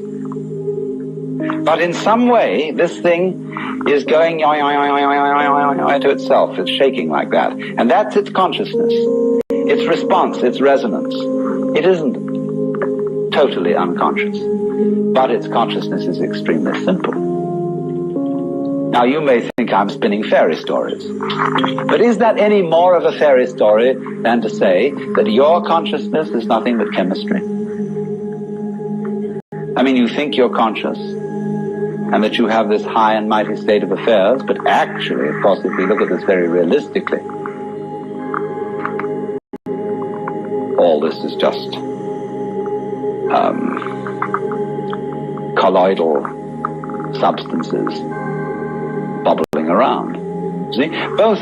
But in some way, this thing is going to itself. It's shaking like that. And that's its consciousness, its response, its resonance. It isn't totally unconscious, but its consciousness is extremely simple. Now, you may think I'm spinning fairy stories, but is that any more of a fairy story than to say that your consciousness is nothing but chemistry? I mean, you think you're conscious, and that you have this high and mighty state of affairs, but actually, of course, if we look at this very realistically, all this is just colloidal substances bubbling around. See, both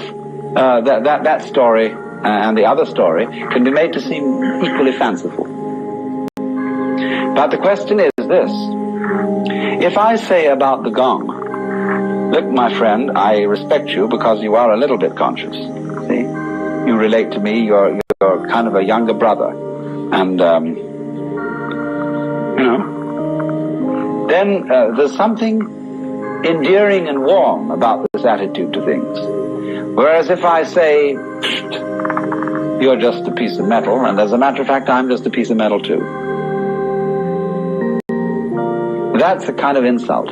that story and the other story can be made to seem equally fanciful. But the question is this: if I say about the gong, look, my friend, I respect you because you are a little bit conscious. See, you relate to me. You're kind of a younger brother, and then there's something endearing and warm about this attitude to things. Whereas if I say, you're just a piece of metal, and as a matter of fact, I'm just a piece of metal too, that's a kind of insult.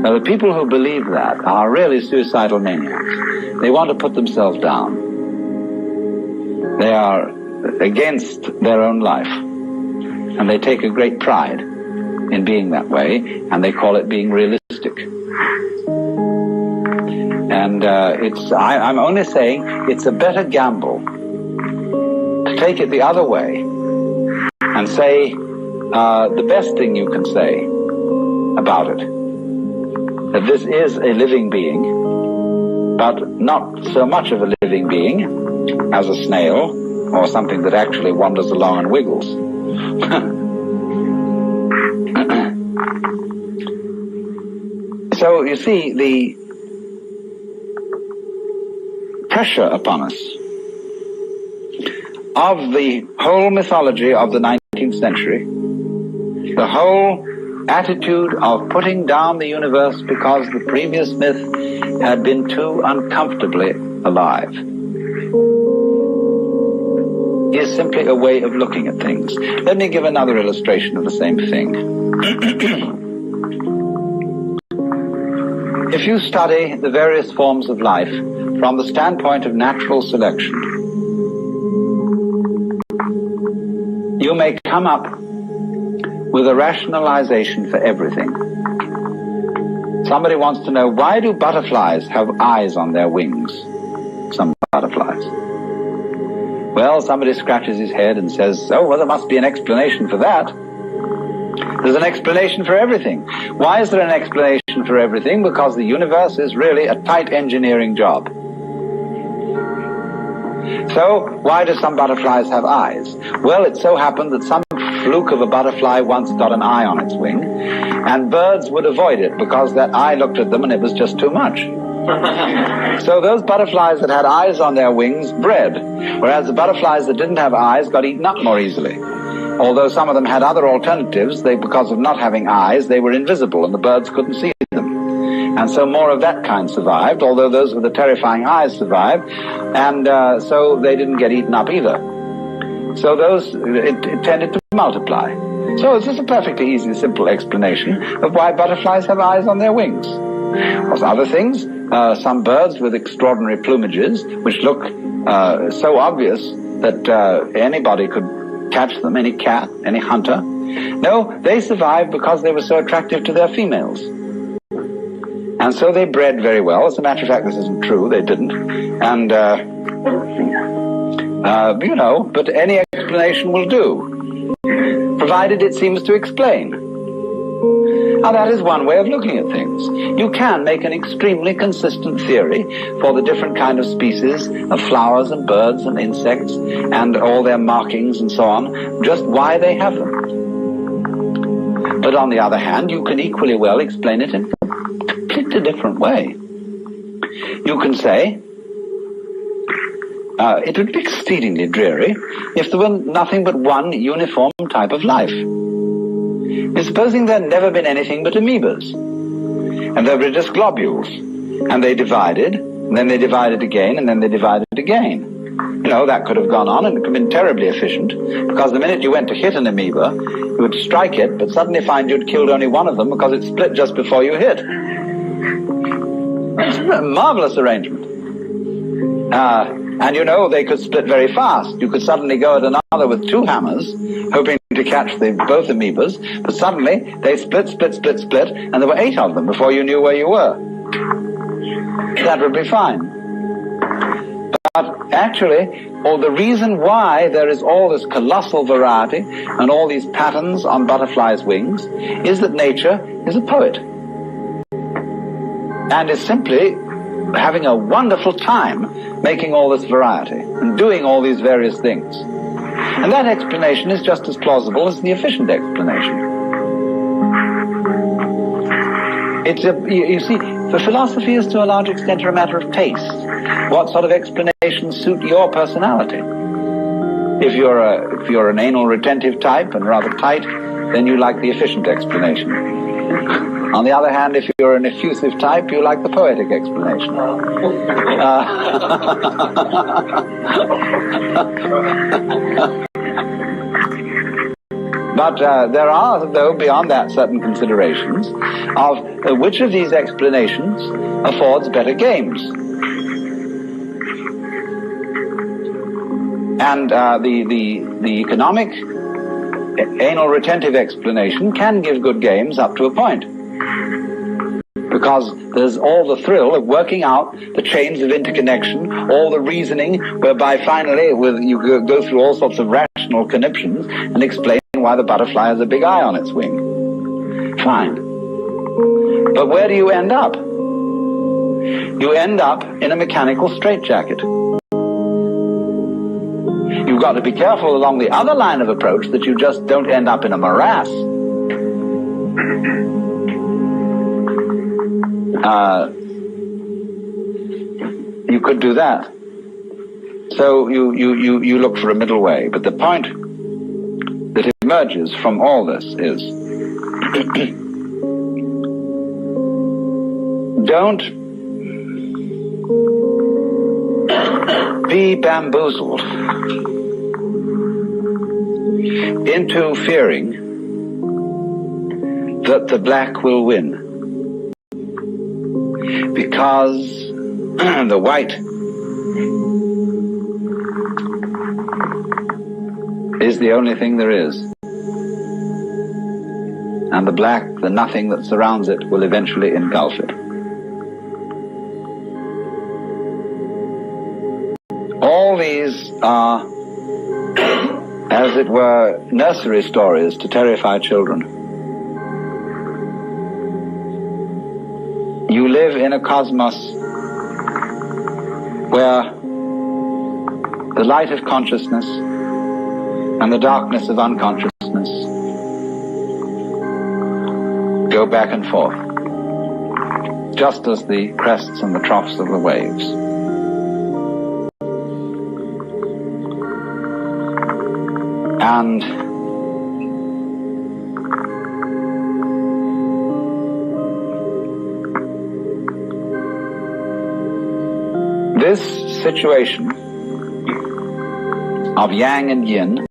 Now, the people who believe that are really suicidal maniacs. They want to put themselves down. They are against their own life, and they take a great pride in being that way, and they call it being realistic. And I'm only saying it's a better gamble to take it the other way and say the best thing you can say about it, that this is a living being, but not so much of a living being as a snail or something that actually wanders along and wiggles. So, you see, the pressure upon us of the whole mythology of the 19th century, the whole attitude of putting down the universe because the previous myth had been too uncomfortably alive, is simply a way of looking at things. Let me give another illustration of the same thing. If you study the various forms of life from the standpoint of natural selection, you may come up with a rationalization for everything. Somebody wants to know, why do butterflies have eyes on their wings? Some butterflies. Well, somebody scratches his head and says, oh, well, there must be an explanation for that. There's an explanation for everything. Why is there an explanation for everything? Because the universe is really a tight engineering job. So, why do some butterflies have eyes? Well, it so happened that some fluke of a butterfly once got an eye on its wing, and birds would avoid it because that eye looked at them and it was just too much. So those butterflies that had eyes on their wings bred, whereas the butterflies that didn't have eyes got eaten up more easily. Although some of them had other alternatives, because of not having eyes, they were invisible and the birds couldn't see them. And so more of that kind survived, although those with the terrifying eyes survived, and so they didn't get eaten up either. So it tended to multiply. So it's just a perfectly easy, simple explanation of why butterflies have eyes on their wings. There's other things, some birds with extraordinary plumages, which look so obvious that anybody could catch them, any cat, any hunter. No, they survived because they were so attractive to their females. And so they bred very well. As a matter of fact, this isn't true, they didn't. And, but any explanation will do, provided it seems to explain. Now, that is one way of looking at things. You can make an extremely consistent theory for the different kind of species of flowers and birds and insects and all their markings and so on, just why they have them. But on the other hand, you can equally well explain it in a completely different way. You can say, it would be exceedingly dreary if there were nothing but one uniform type of life. is supposing there had never been anything but amoebas, and there were just globules, and they divided, and then they divided again, and then they divided again. You know, that could have gone on, and it could have been terribly efficient, because the minute you went to hit an amoeba, you would strike it, but suddenly find you'd killed only one of them because it split just before you hit. It's a marvelous arrangement. And you know, they could split very fast. You could suddenly go at another with 2 hammers, hoping to catch both amoebas, but suddenly they split, and there were 8 of them before you knew where you were. That would be fine. But actually, the reason why there is all this colossal variety and all these patterns on butterflies' wings is that nature is a poet and is simply having a wonderful time making all this variety and doing all these various things. And that explanation is just as plausible as the efficient explanation. You see, the philosophy is to a large extent a matter of taste. What sort of explanations suit your personality? If you're an anal retentive type and rather tight, then you like the efficient explanation. On the other hand, if you're an effusive type, you like the poetic explanation. But there are, though, beyond that, certain considerations of which of these explanations affords better games. And the economic anal retentive explanation can give good games up to a point, because there's all the thrill of working out the chains of interconnection, all the reasoning whereby finally you go through all sorts of rational conniptions and explain why the butterfly has a big eye on its wing. Fine. But where do you end up? You end up in a mechanical straitjacket. You've got to be careful along the other line of approach that you just don't end up in a morass. You could do that. So you look for a middle way. But the point that emerges from all this is don't be bamboozled into fearing that the black will win, because the white is the only thing there is, and the black, the nothing that surrounds it, will eventually engulf it. All these are, as it were, nursery stories to terrify children. You live in a cosmos where the light of consciousness and the darkness of unconsciousness go back and forth, just as the crests and the troughs of the waves. And this situation of yang and yin,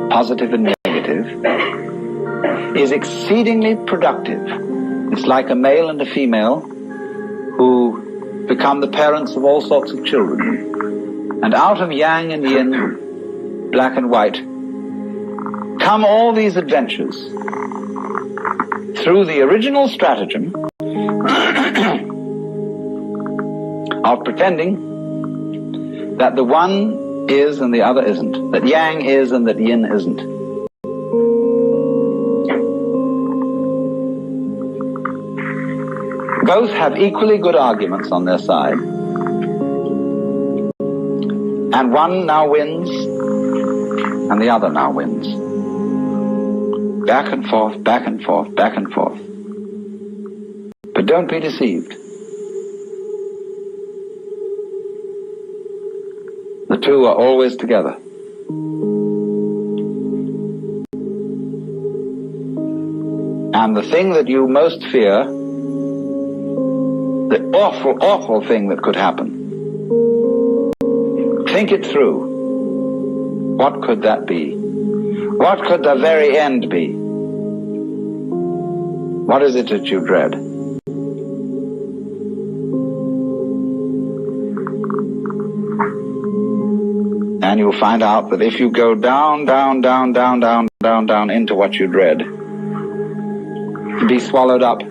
positive and negative, is exceedingly productive. It's like a male and a female who become the parents of all sorts of children. And out of yang and yin, black and white, come all these adventures through the original stratagem of pretending that the one is and the other isn't, that yang is and that yin isn't. Both have equally good arguments on their side, and one now wins and the other now wins. Back and forth, back and forth, back and forth. But don't be deceived. The two are always together. And the thing that you most fear, the awful, awful thing that could happen, think it through. What could that be? What could the very end be? What is it that you dread? And you'll find out that if you go down, down, down, down, down, down, down into what you dread, be swallowed up,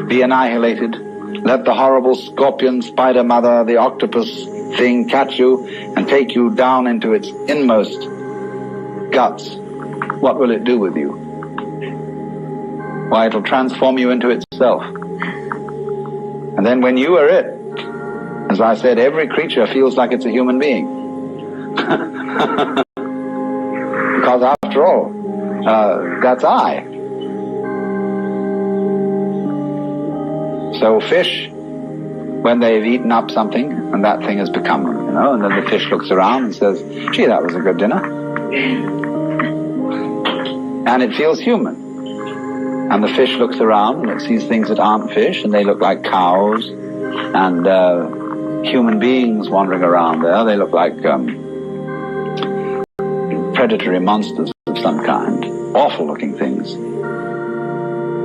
be annihilated, let the horrible scorpion, spider mother, the octopus thing catch you and take you down into its inmost guts, what will it do with you? Why, it'll transform you into itself. And then when you are it, as I said, every creature feels like it's a human being. Because after all, that's I. So fish, when they've eaten up something, and that thing has become, and then the fish looks around and says, gee, that was a good dinner. And it feels human. And the fish looks around and it sees things that aren't fish, and they look like cows, and human beings wandering around there. They look like predatory monsters of some kind. Awful looking things.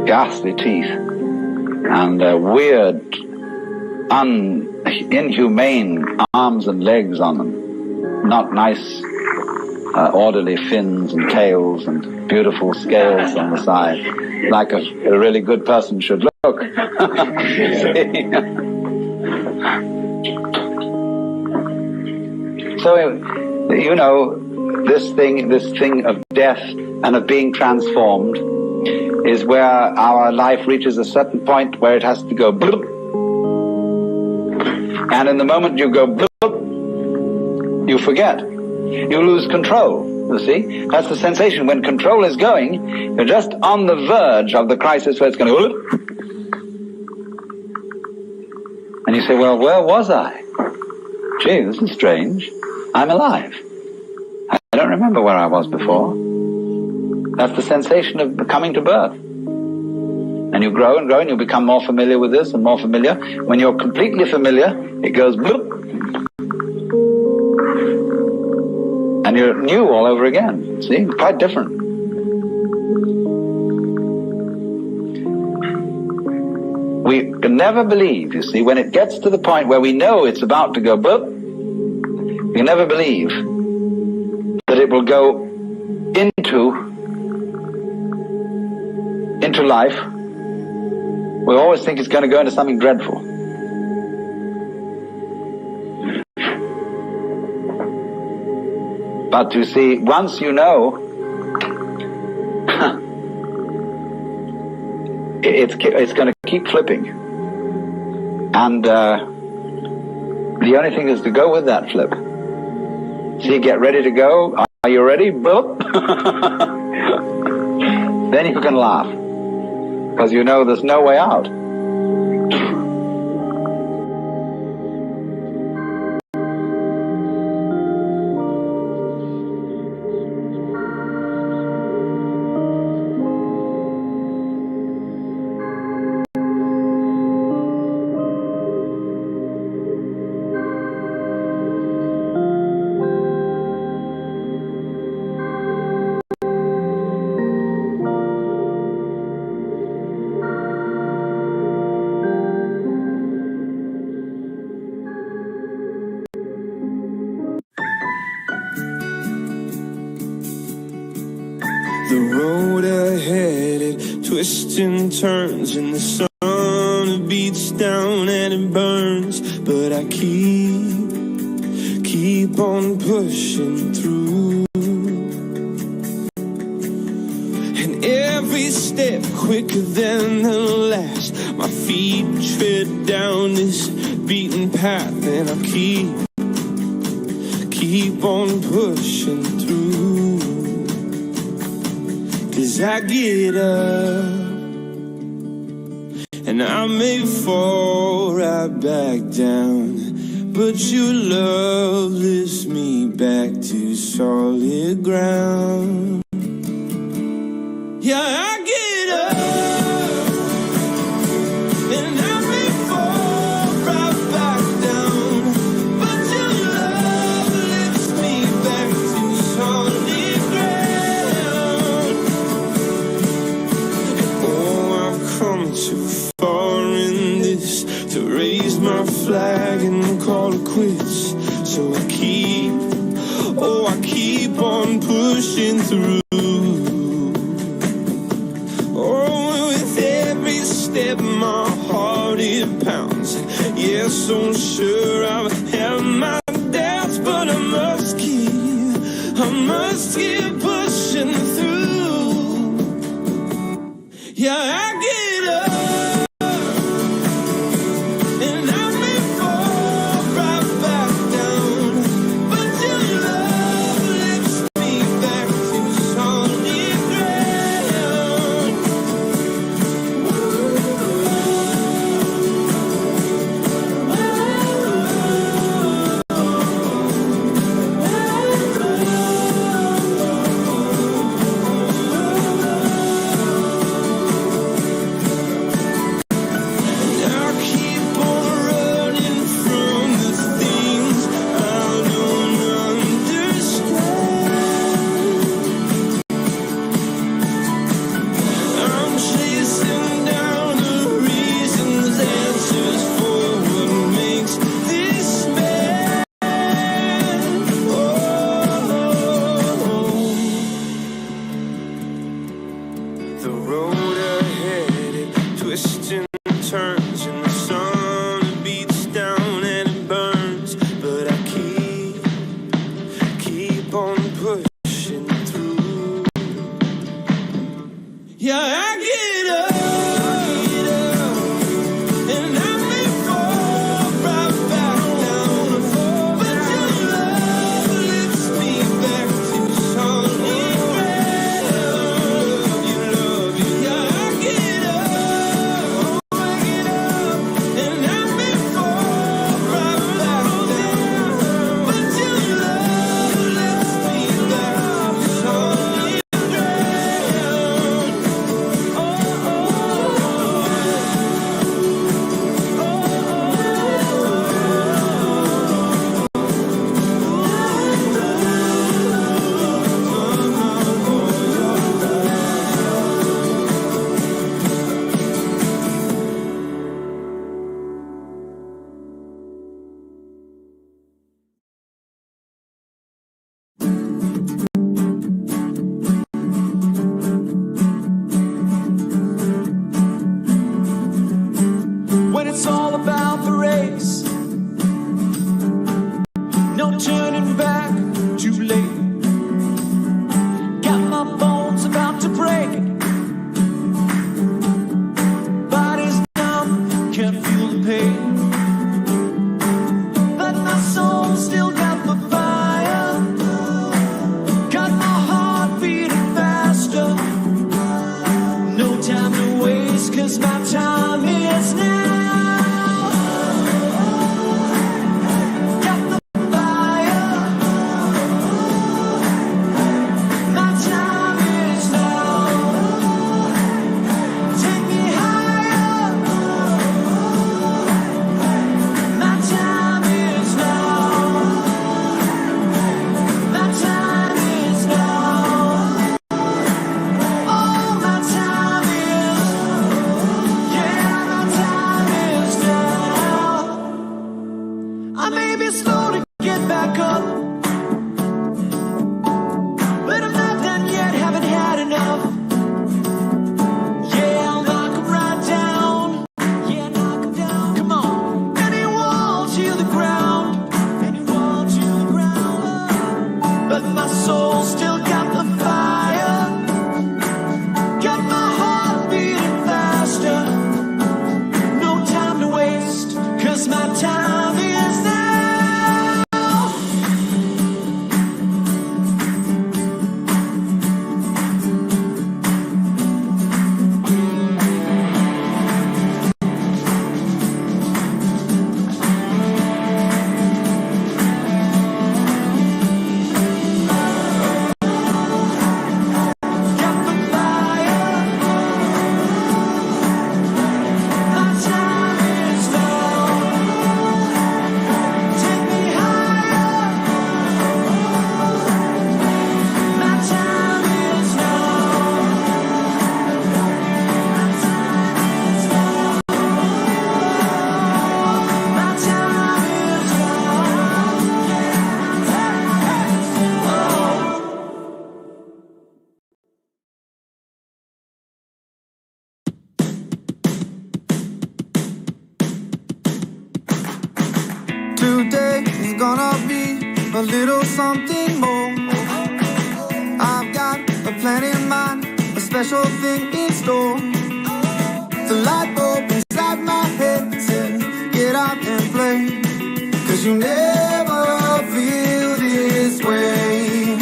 Ghastly teeth. And weird, inhumane arms and legs on them. Not nice, orderly fins and tails and beautiful scales on the side, like a really good person should look. So, this thing of death and of being transformed is where our life reaches a certain point where it has to go bloop. And in the moment you go bloop, you forget. You lose control, you see. That's the sensation. When control is going, you're just on the verge of the crisis where it's going to go bloop. And you say, well, where was I? Gee, this is strange. I'm alive. I don't remember where I was before. That's the sensation of coming to birth. And you grow and grow and you become more familiar with this and more familiar. When you're completely familiar, it goes bloop. And you're new all over again. See, quite different. We can never believe, you see, when it gets to the point where we know it's about to go bloop, we can never believe that it will go into life. We always think it's going to go into something dreadful. But you see, once you know, it's going to keep flipping. And the only thing is to go with that flip. See, get ready to go. Are you ready? Boop. Then you can laugh. Because you know there's no way out. The road ahead, it twists and turns, and the sun it beats down and it burns. But I keep on pushing through, and every step quicker than the last. My feet tread down this beaten path, and I keep on pushing through. 'Cause I get up, and I may fall right back down, but your love lifts me back to solid ground. Yeah, I get so I keep on pushing through. Oh, with every step my heart it pounds. Yeah, so sure I've had my doubts, but I must keep pushing through. Yeah, I get up. Today is gonna be a little something more. I've got a plan in mind, a special thing in store. The light bulb inside my head says, get out and play, 'cause you never feel this way.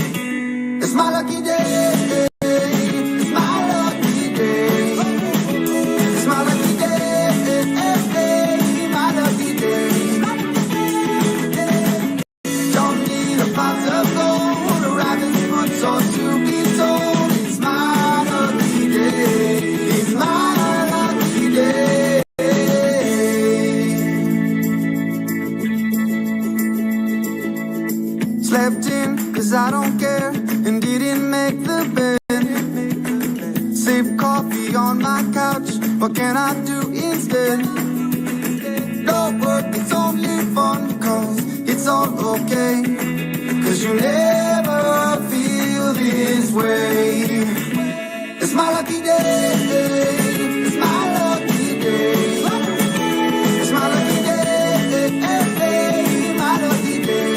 It's my lucky day. It's my lucky day. It's my lucky day. My lucky day. Don't need a pot of gold, a rabbit's foot or to be told. It's my lucky day. It's my lucky day. Slept in 'cause I don't care and didn't make the bed. Sip coffee on my couch, what can I do instead? No work, it's only fun, 'cause it's all okay. 'Cause you never feel this way. It's my lucky day. It's my lucky day. It's my lucky day. My lucky day.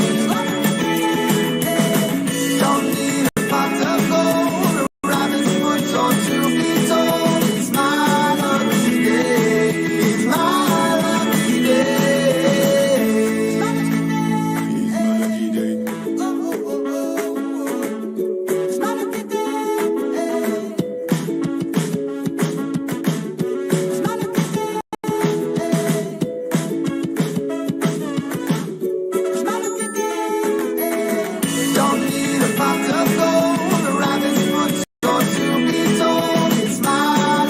Don't need a pot of gold, a rabbit's foot or to be told. It's my lucky day. It's my lucky day. It's my lucky day. It's my lucky day. It's my lucky day. It's my lucky day. Don't need a pot of gold, a rabbit's foot or to be told. It's my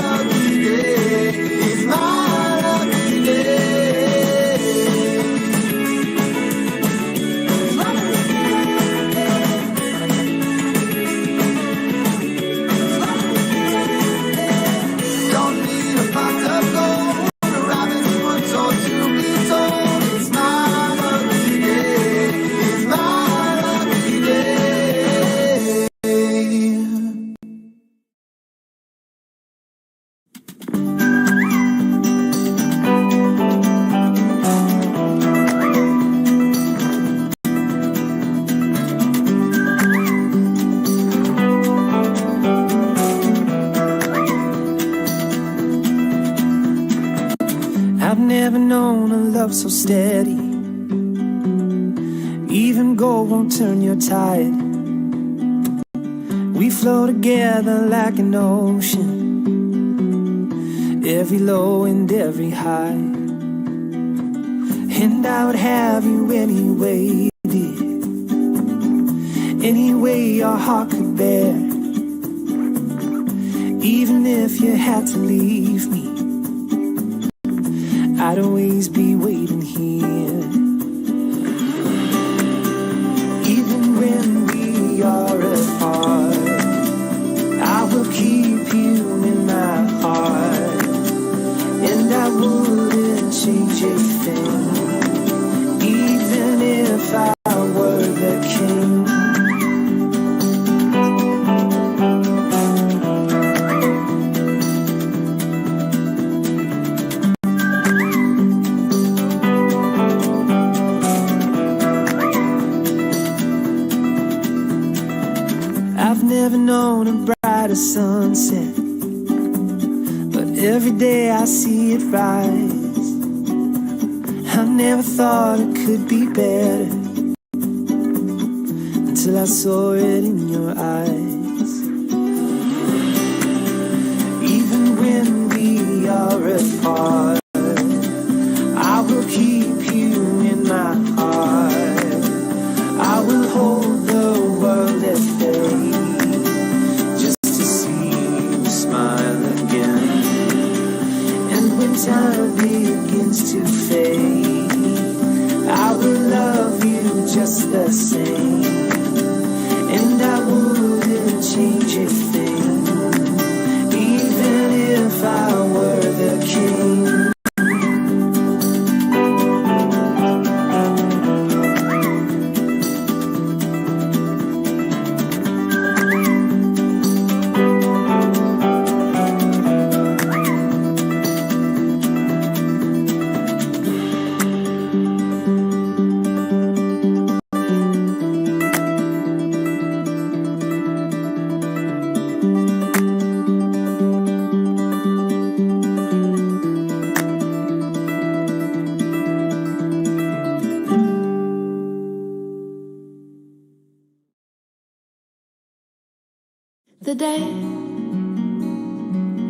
lucky day. It's my lucky day. It's my lucky day. It's my lucky day. Don't need a pot of gold, a rabbit's foot or to be told. It's my lucky day. It's my lucky day. I've never known a love so steady. Even gold won't turn your tide. We flow together like an ocean, every low and every high. And I would have you anyway, dear, any way your heart could bear. Even if you had to leave me, I'd always be waiting here. Even when we are apart, I will keep you in my heart. And I wouldn't change a thing, even if I were the king. I've never known a brighter sunset, but every day I see it rise. I never thought it could be better until I saw it in your eyes. Even when we are apart, I will keep you in my heart. I will hold the world at bay just to see you smile again. And when time begins to fade, I will love you just the same. And I wouldn't change a thing, even if I were the king.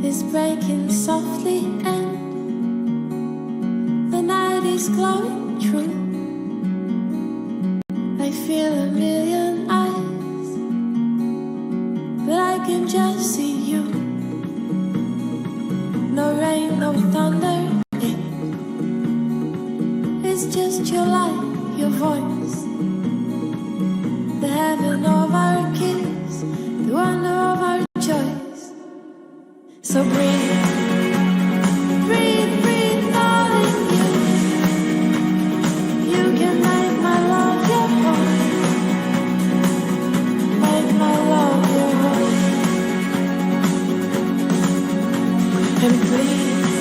is breaking softly and the night is glowing true. I feel a million eyes, but I can just see you. No rain, no thunder, it's just your light, your voice, the heaven of our kiss, the wonder of our choice. So breathe, breathe, breathe, darling, you can make my love your home, make my love your home. And please,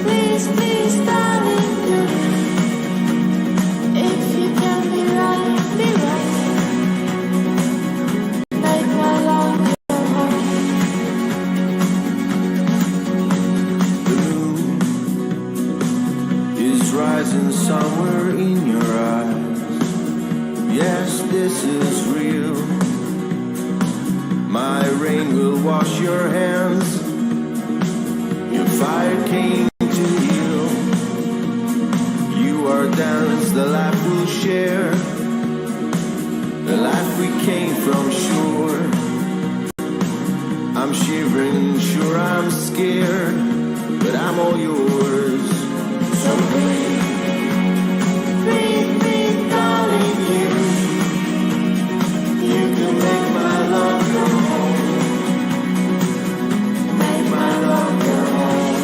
please, please, darling, if you can be right, make my love your home. The moon is rising somewhere in your eyes. Yes, this is real. My rain will wash your hands. Your fire came to heal. You are dance, the life we'll share, the life we came from shore. I'm shivering, sure I'm scared, but I'm all yours. So breathe, breathe, breathe, darling, you can make my love go home, make my love go home.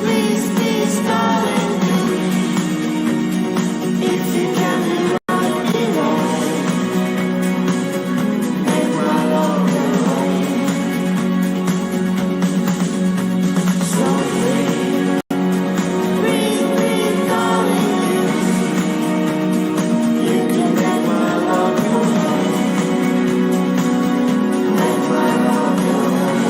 Please, please, darling, if you can be right, be wrong, make my love go home. So breathe, breathe, breathe, darling, you can make my love go home, make my love go home.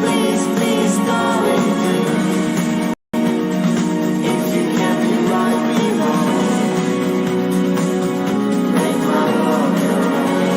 Please, please, darling, if you can be right, be wrong, make my love go home.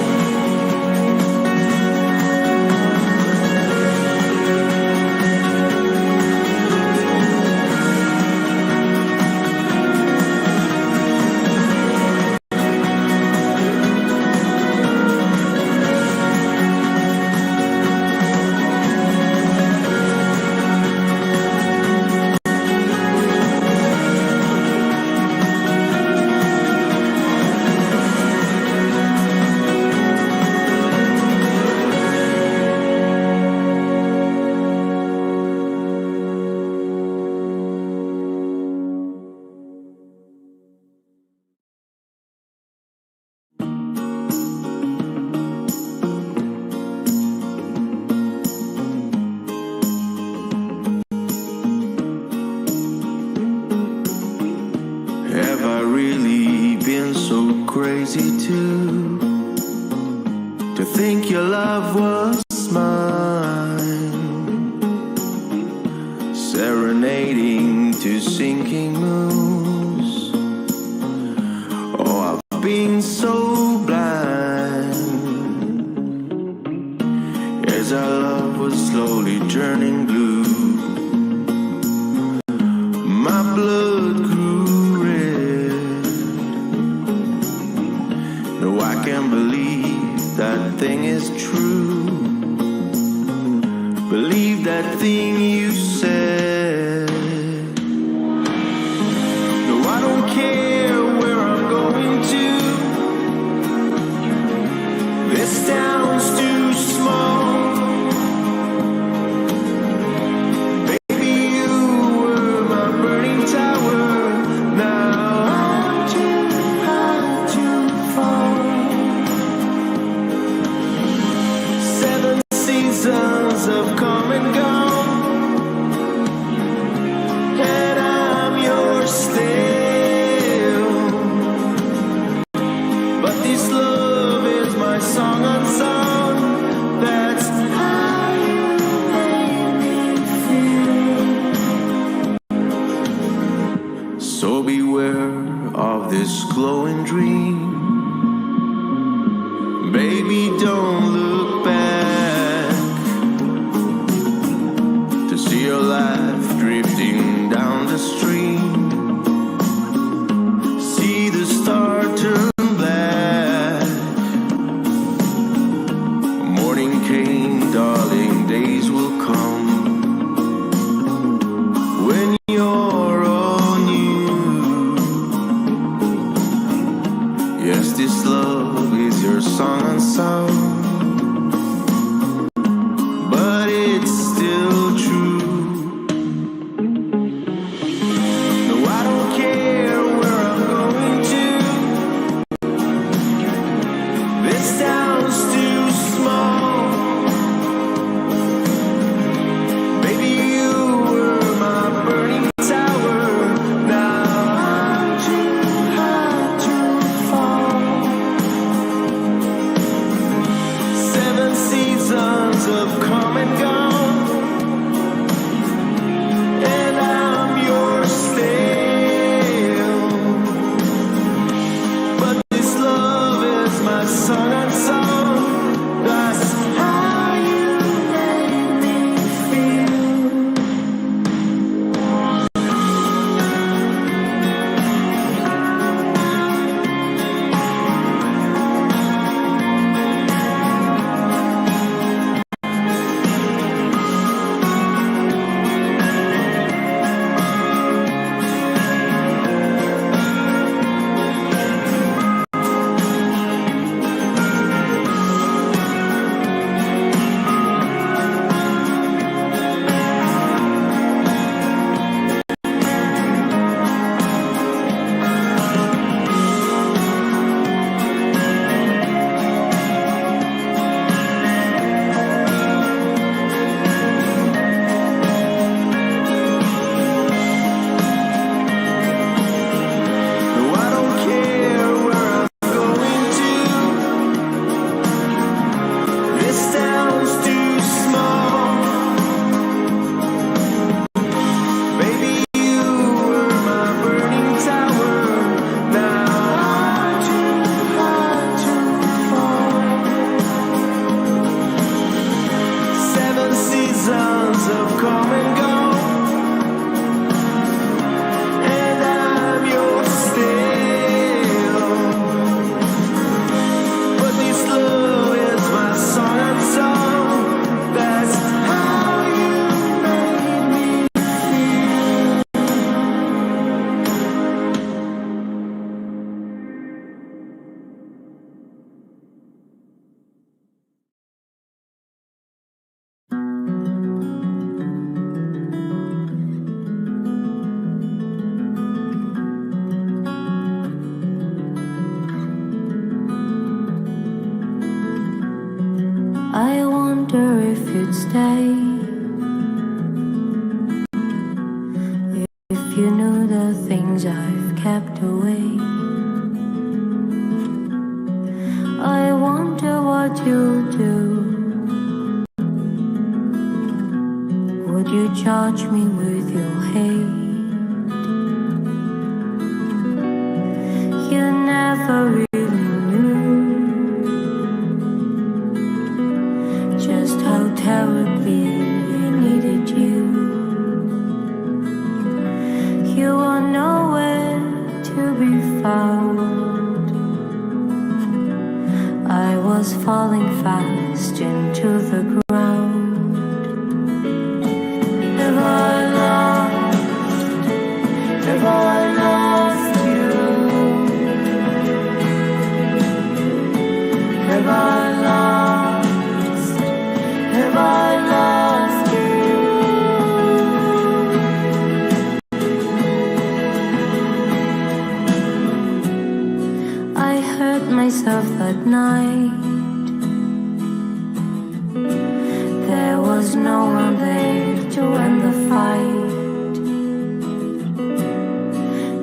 Have I really been so crazy to think your love was mine? Serenading to sinking moons. Oh, I've been so blind as our love was slowly turning blue. My blood grew red. No, I can't believe that thing is true. Believe that thing you said. No, I don't care where I'm going to. This town's too small. Have come and gone. So beware of this glowing dream. Baby, don't look back to see your life drifting down the stream. See the star turn black. Morning came, darling, days will come when you're all new. Yes, this love is your song unsung, but it's still true. No, I don't care where I'm going to. This town's too small. Baby, you were my burning tower. Now I'm too high to fall. 7 seasons have come and gone, and I'm yours still. But this love is my song and song. That's how you make me feel. No, I don't care where I'm going to. This town's too small. Baby, you were my burning tower. Now I'm too high to fall. 7 seasons have come and gone, and I'm yours still. But this love is my song and song. That's how you make me feel. I wonder if you'd stay, if you knew the things I've kept away. I wonder what you'll do. Would you charge me with your hate? You never really knew just how terribly I needed you. You were nowhere to be found. I was falling fast into the ground. Have I lost you? Have I lost you? I hurt myself that night. There was no one there to end the fight.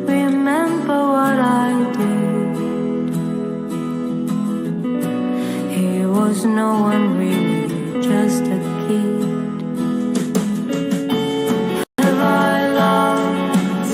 Remember what I did. Here was no one really, just a kid. Have I lost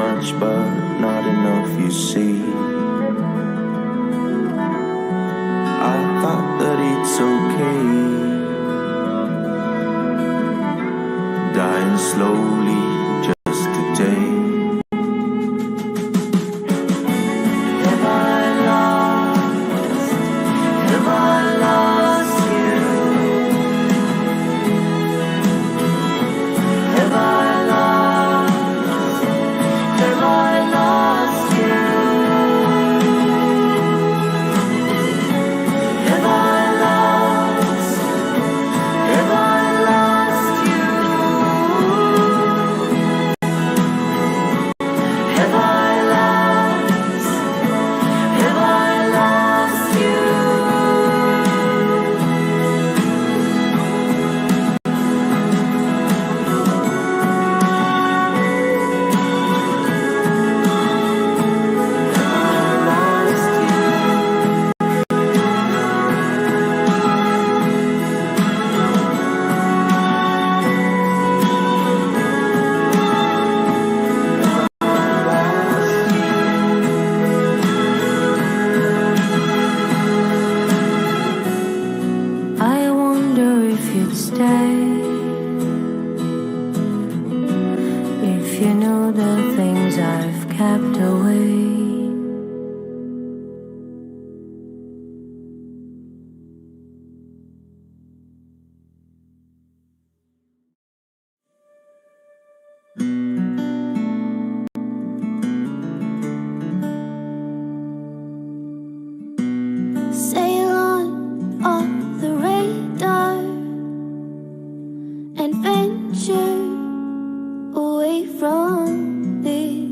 much, but not enough, you see. I thought that it's okay, dying slowly just today. Have I lost you? Have I lost you? Have I lost you? Have I lost you? I wonder if you'd stay, if you know the things I've kept away. Sail on off the radar and venture away from this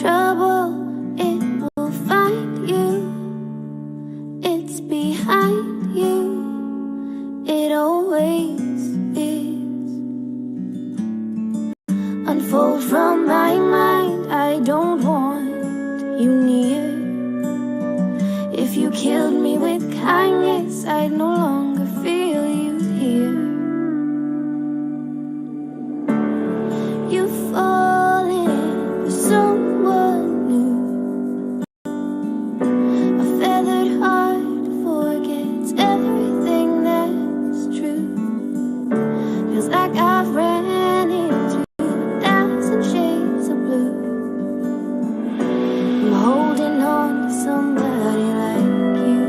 trouble. It will find you, it's behind you, it always is. Unfold from my mind, I don't want you near. If you killed me with kindness, I'd no longer feel you here. You've fallen for someone new. A feathered heart forgets everything that's true. Feels like I've ran into 1,000 shades of blue. I'm holding on to somebody like you.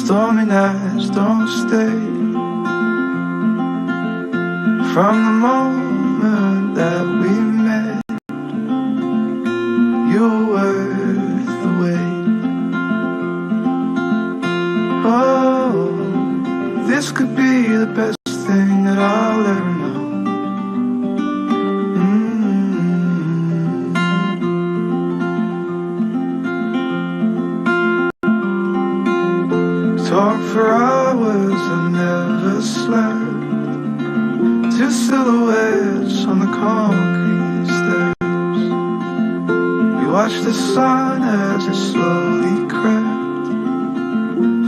Stormy nights don't stay. From the moment that we met, you're worth the wait. Oh, this could be the best thing that I'll ever know. Talk for hours and never slept. Two silhouettes on the concrete steps. We watched the sun as it slowly crept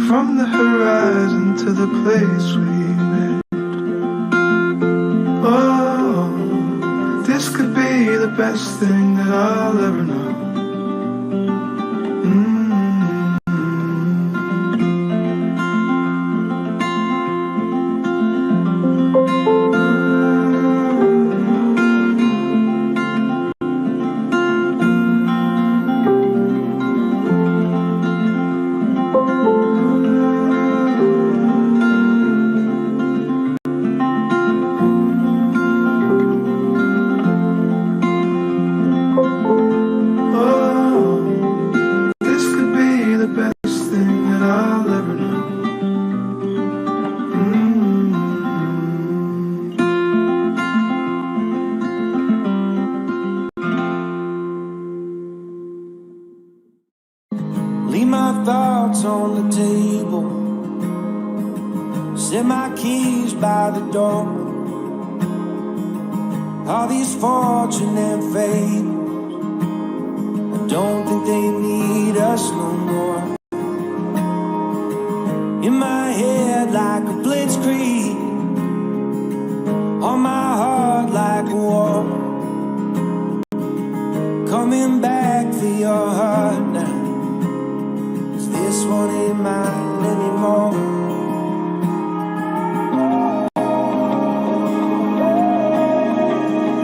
from the horizon to the place we met. Oh, this could be the best thing that I'll ever know. Leave my thoughts on the table. Set my keys by the door. All these fortune and fame, I don't think they need us no more. In my head like a blitzkrieg, on my heart like a war. Coming back for your heart now. This one ain't mine anymore.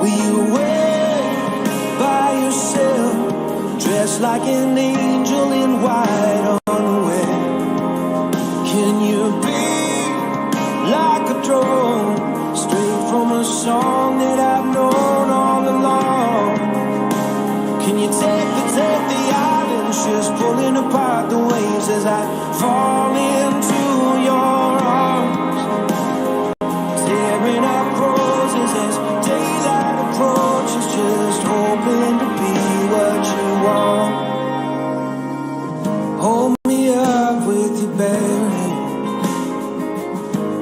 Will you wait by yourself, dressed like an angel in white on the way? Can you be like a drone, straight from a song that I've known all along? Can you take the islands, just pulling apart the waves as I fall into your arms, tearing up roses as daylight approaches, just hoping to be what you want. Hold me up with your bare hand,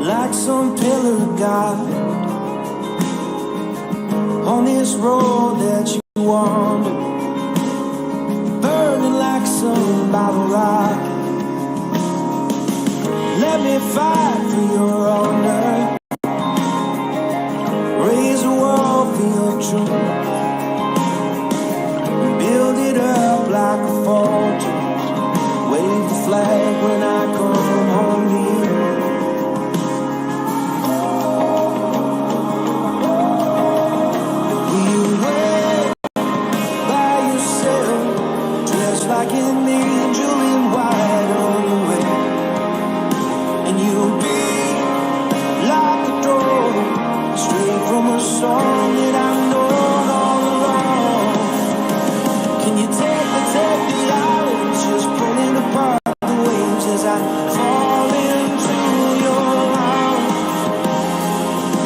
like some pillar of God, on this road that you wander, burning like some bottle rock. Let me fight for your honor, raise a wall for your truth, build it up like a fortress, wave the flag when I come home to you. Will you wait by yourself, dressed like an angel in white on the way? And you'll be like a drone, straight from a song that I've known all along. Can you take the islands, just pulling apart the waves as I fall into your arms,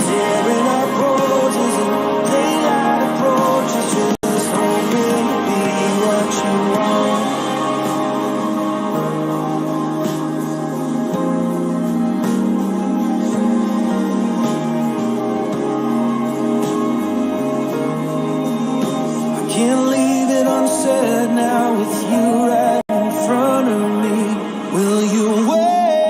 tearing up roses and daylight approaches, just hoping to be what you want. Can't leave it unsaid now with you right in front of me. Will you wait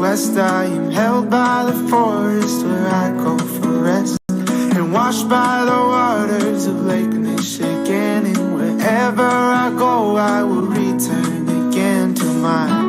west. I am held by the forest where I go for rest, and washed by the waters of Lake Michigan. And wherever I go, I will return again to my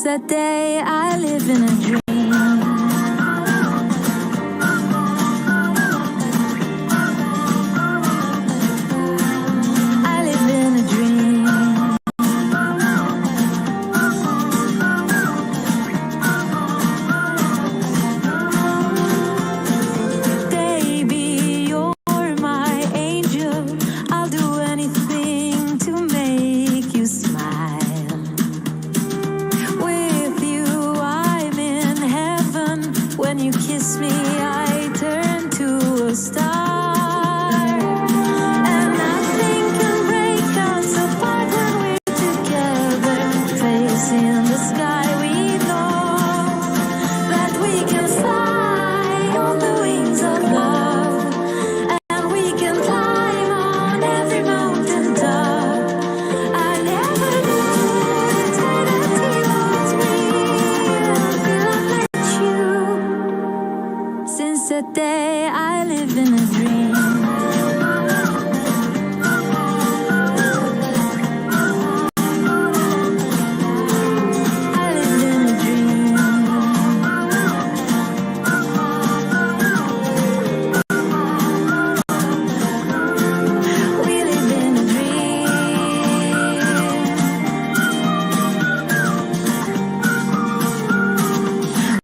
that day I live in a dream. I live in a dream. Baby, you're my angel. I'll do anything to make you smile. When you kiss me, I turn to a star. And nothing can break us apart when we're together. Facing the sky, we know that we can fly on the wings of love. And we can climb on every mountain top. I never knew eternity was real until I met you. Since that day I live in a dream. I live in a dream. We live in a dream.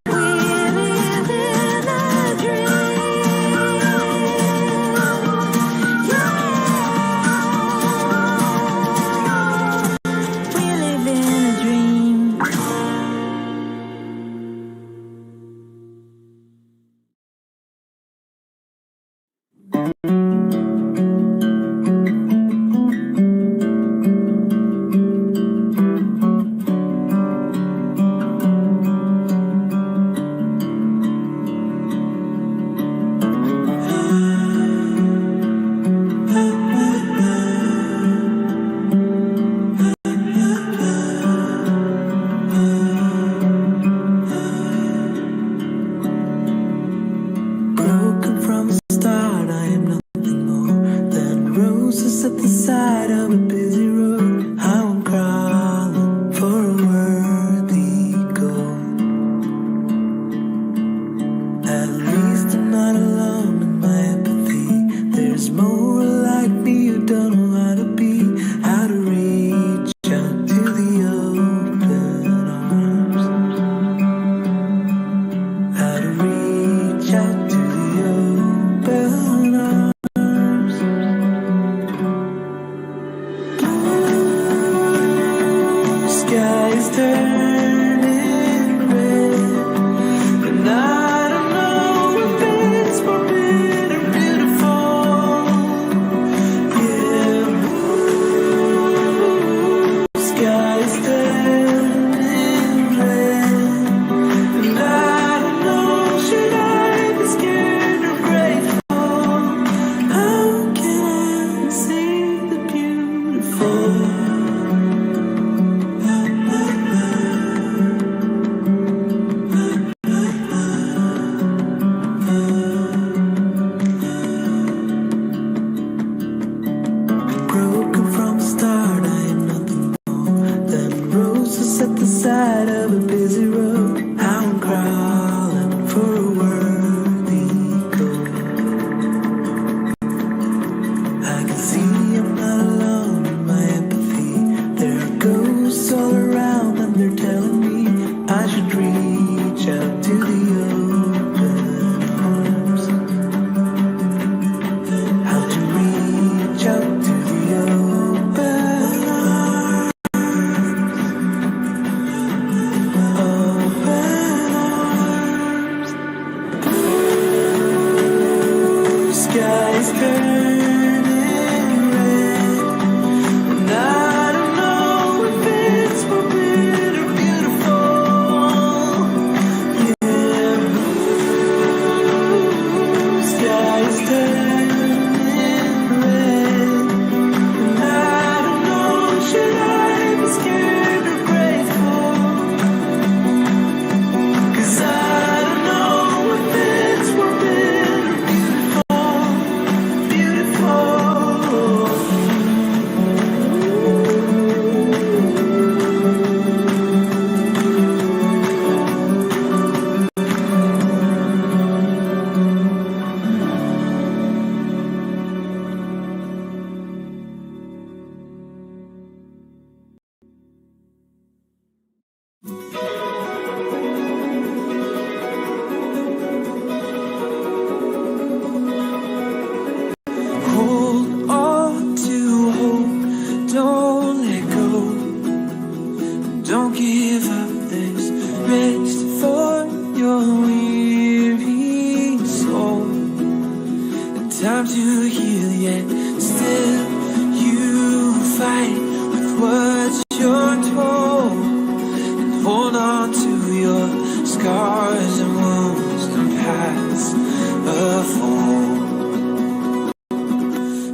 We live in a dream.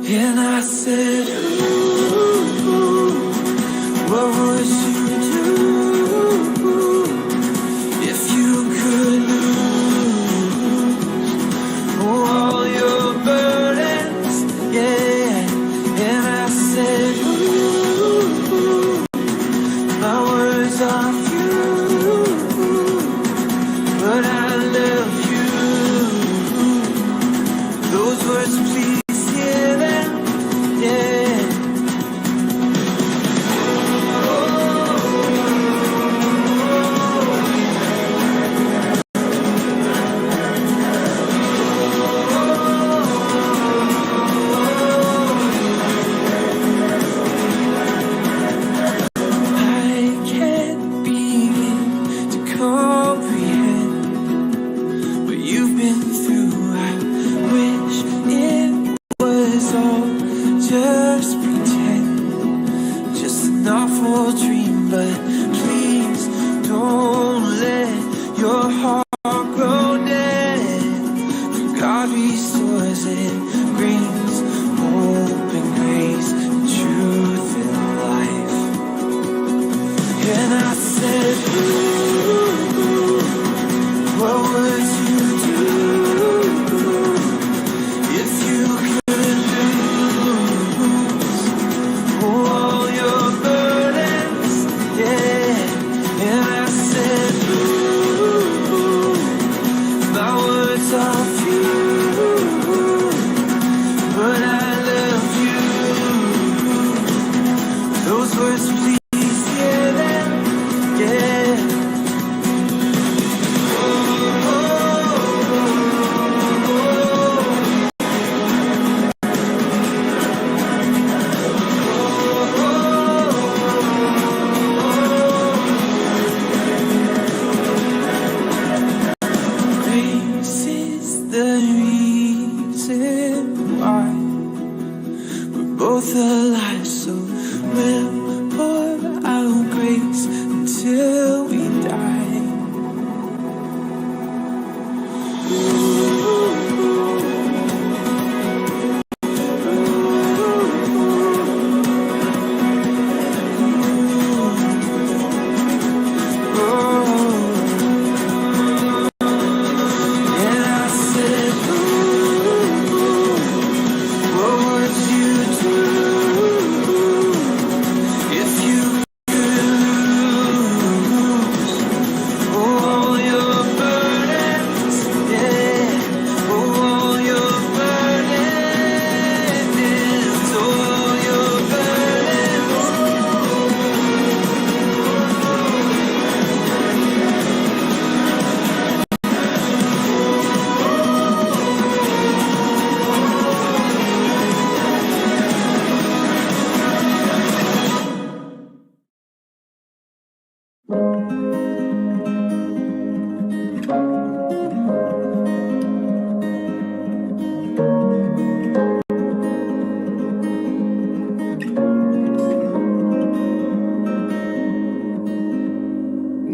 And I said, ooh, what would you do if you could lose all your burdens? Yeah. And I said, ooh, my words are few, but I love you. Those words, please hear them. Yeah.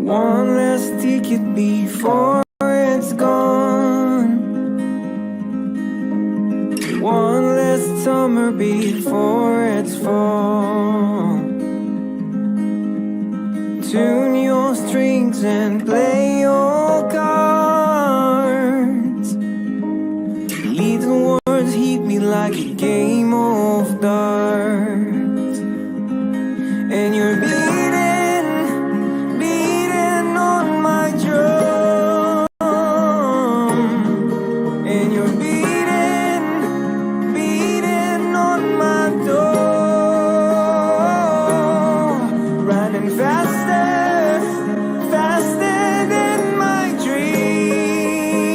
One last ticket before it's gone. One last summer before it's fall. Tune your strings and play your cards. Little words hit me like a game of darts. And you're beating on my drum. And you're beating on my door. Running faster than my dreams.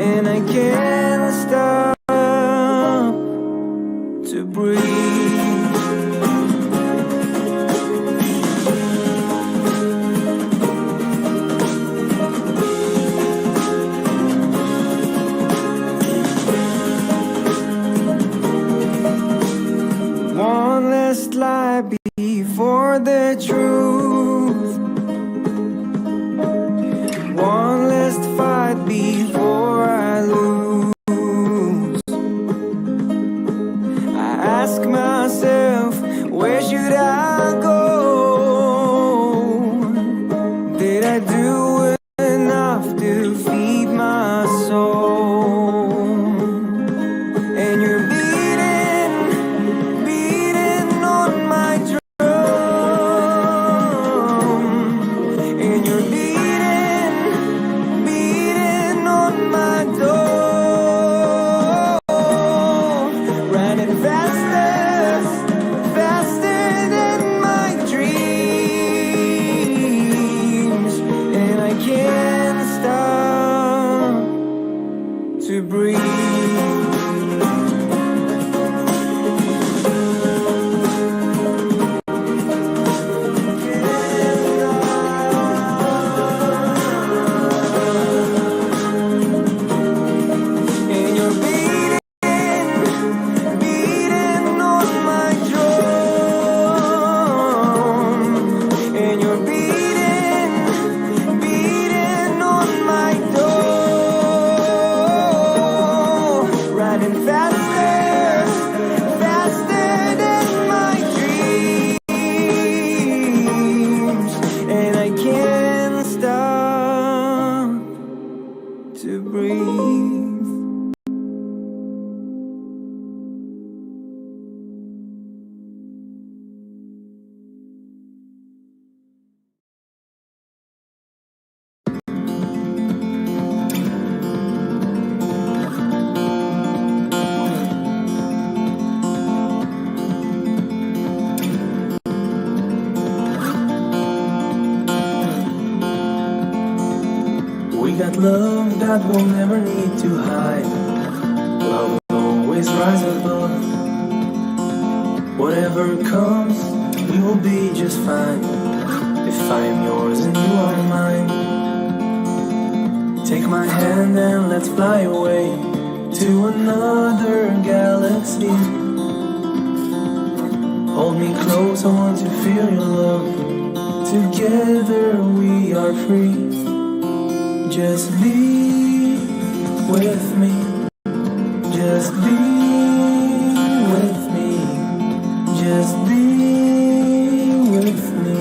And I can't stop to breathe. One last lie before the truth. One last fight before I lose. ask myself, where should I go? Did I do enough to feed my soul? And you're beating on my drum. And you're beating on my door. Running faster than my dreams. And I can't stop to breathe. And you're beating on my drum. And you're beating on my door. Riding faster than my dreams. And I can't stop to breathe. We got love that we'll never need to hide. Love will always rise above. Whatever comes, we will be just fine. If I am yours and you are mine. Take my hand and let's fly away to another galaxy. Hold me close, I want to feel your love. Together we are free. Just be with me. Just be with me. Just be with me.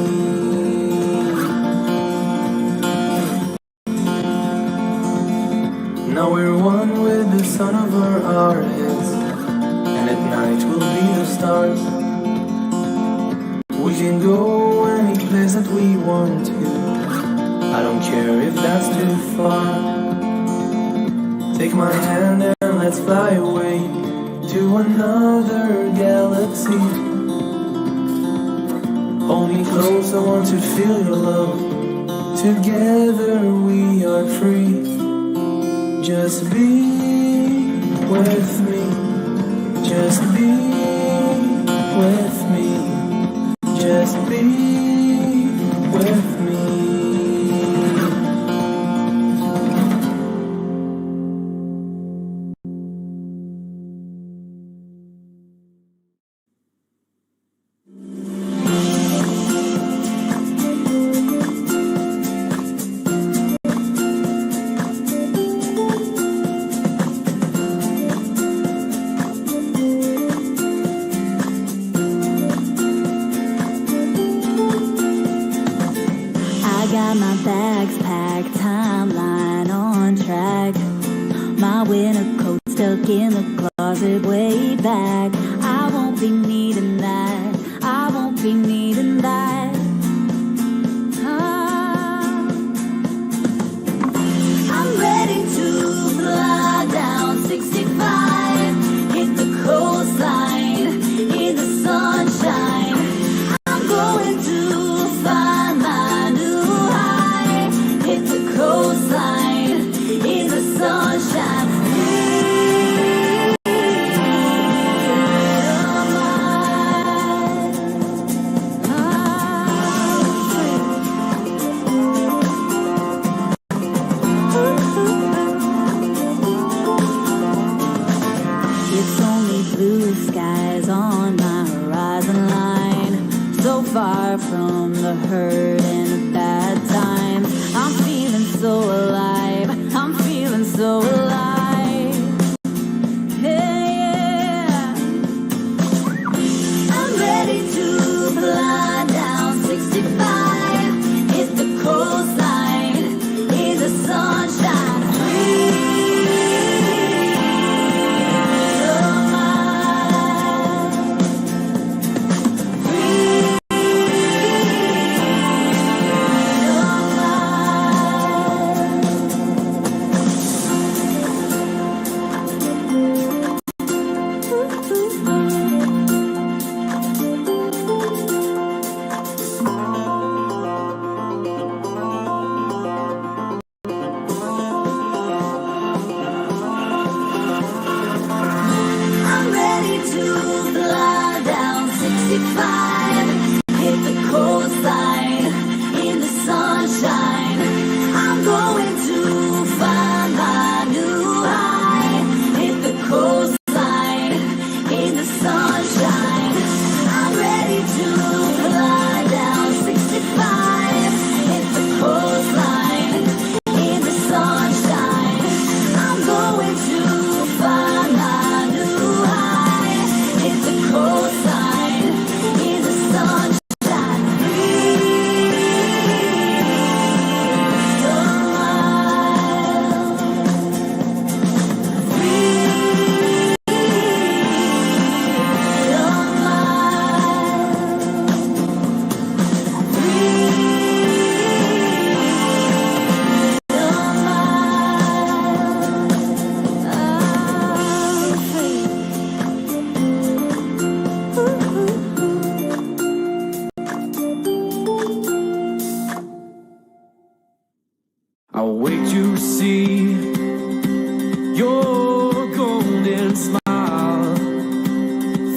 Now we're one with the sun over our heads, and at night we'll be the stars. We can go any place that we want to. I don't care if that's too far. Take my hand and let's fly away to another galaxy. Hold me close, I want to feel your love. Together we are free. Just be with me. Just be with me. Just be with me. In the closet way back. I won't be needing that. I won't be needing that. I'm ready to fly down 65, hit the coastline in the sunshine. I'm going to find my new high, hit the coastline in the sunshine. Far from the hurt and the bad times, I'm feeling so alive. I'm feeling so alive. Yeah, yeah.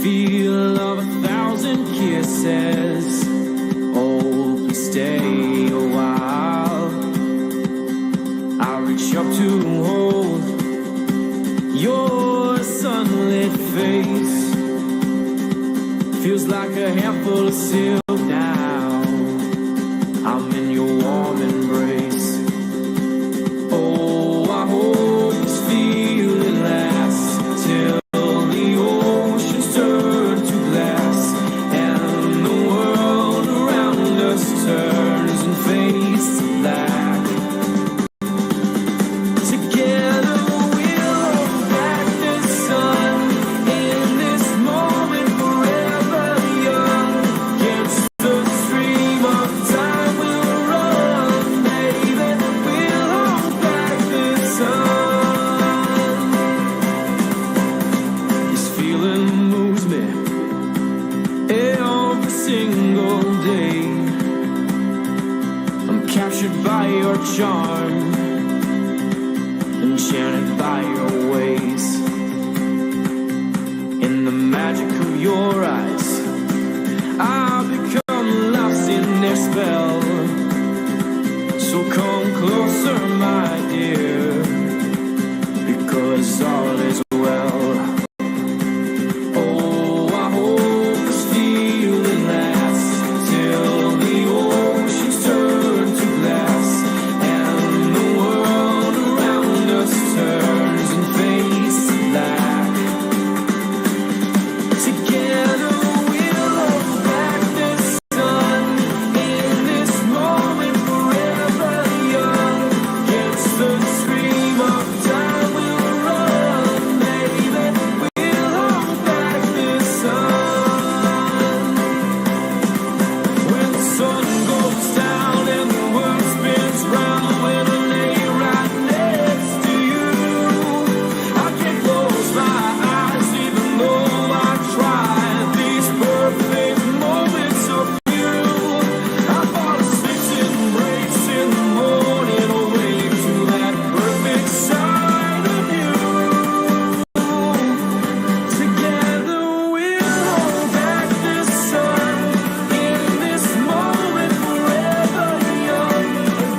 feel of 1,000 kisses. Oh, please stay a while. I'll reach up to hold your sunlit face. Feels like a handful of silk now. I'm in your warm embrace. Oh, I hope this feeling lasts till the oceans turn to glass and the world around us turns and fades to black. Together we'll hold back the sun in this moment forever young. Against the stream of time we'll run, baby. We'll hold back the sun. This feeling moves me every single day. I'm captured by your charm, enchanted by your ways. In the magic of your eyes, I've become lost in their spell. So come closer, my dear, because all is well. Oh, I hope this feeling lasts till the oceans turn to glass and the world around us turns and fades to black. Together we'll hold back the sun in this moment forever young. Against the stream of time we'll run, baby. We'll hold back the sun. When the sun goes down and the world spins round, when I lay right next to you, I can't close my eyes even though I try. These perfect moments of you, I fall asleep to embrace in the morning, awake to that perfect side of you. Together we'll hold back the sun in this moment forever young.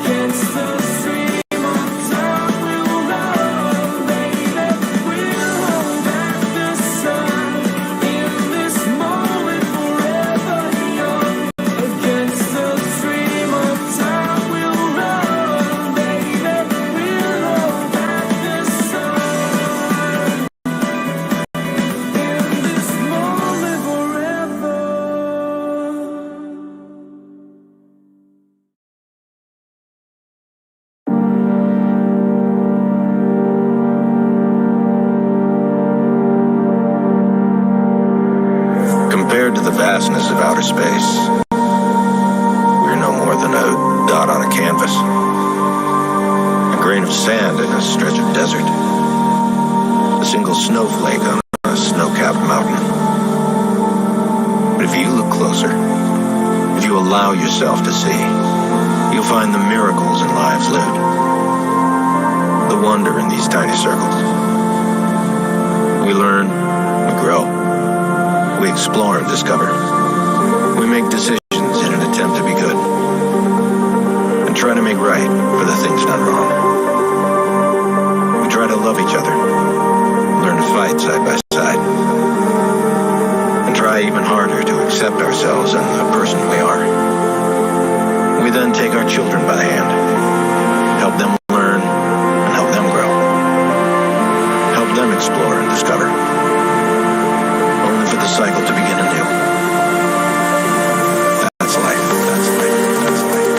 Against the stream of time we'll run, baby. We'll hold back the sun in this moment forever young. Against the stream of time we'll run, baby. We'll hold back the sun in this moment forever. Compared to the vastness of outer space, we're no more than a dot on a canvas, a grain of sand in a stretch of desert, a single snowflake on a snow-capped mountain. But if you look closer, if you allow yourself to see, you'll find the miracles in lives lived, the wonder in these tiny circles. We learn, we grow. We explore and discover. We make decisions in an attempt to be good and try to make right for the things done wrong. We try to love each other, learn to fight side by side, and try even harder to accept ourselves and the person we are. We then take our children by the hand, help them learn and help them grow, help them explore and discover, only for the cycle to begin anew. That's life. That's life. That's life.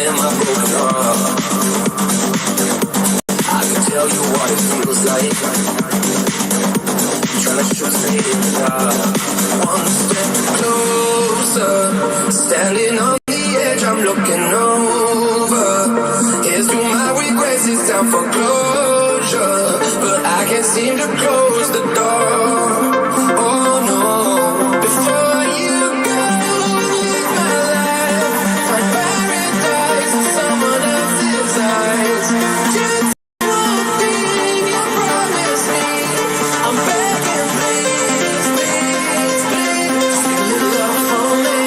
in my broken heart. I can tell you what it feels like. Trying to shoot straight in the dark. One step closer, standing on the edge, I'm looking over. Here's to my regrets, it's time for closure. But I can't seem to close the door. Oh no, before you go, live my life, find paradise in someone else's eyes. Just one thing you promised me, I'm begging, please, please, please, leave a little love for me.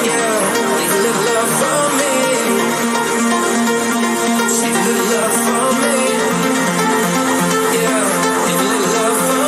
Yeah, leave a little love for me. Leave a little love for me. Yeah, leave a little love for me.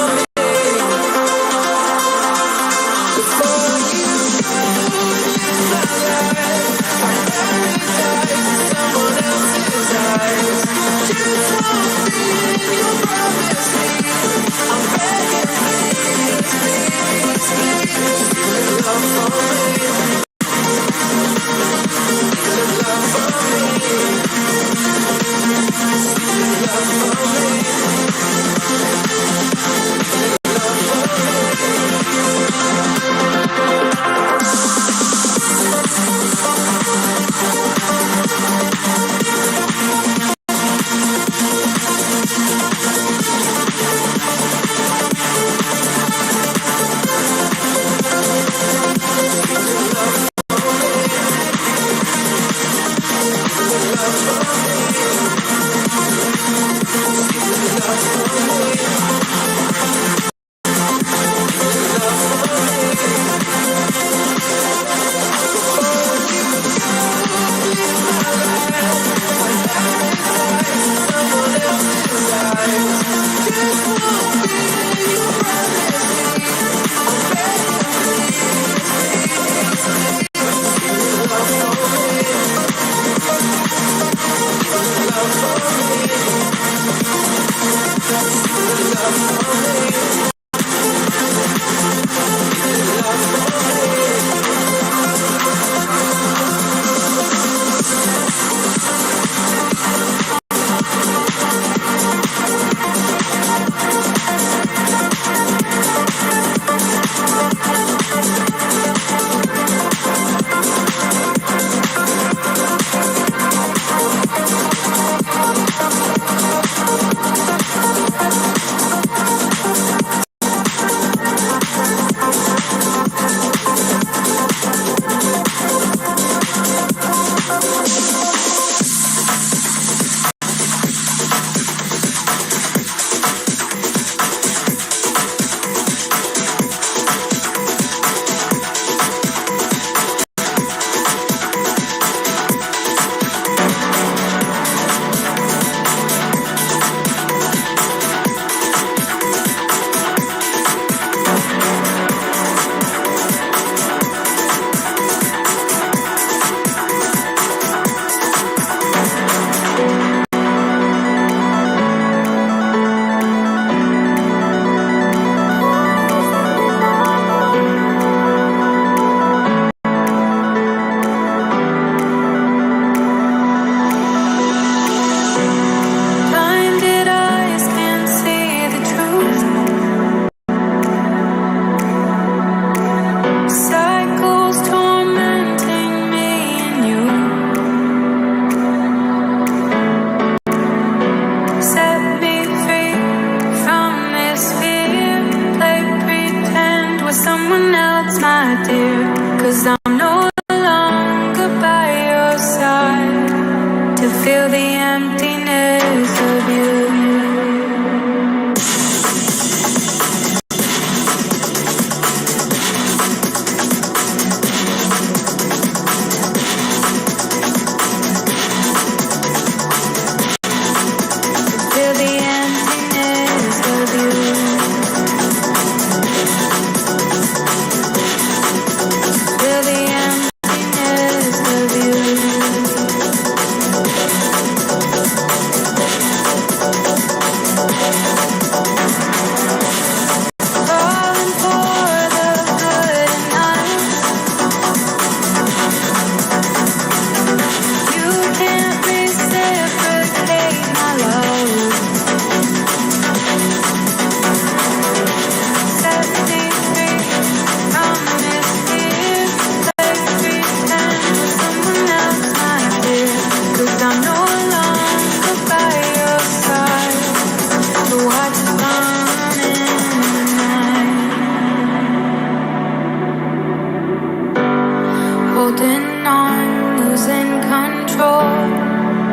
on, losing control.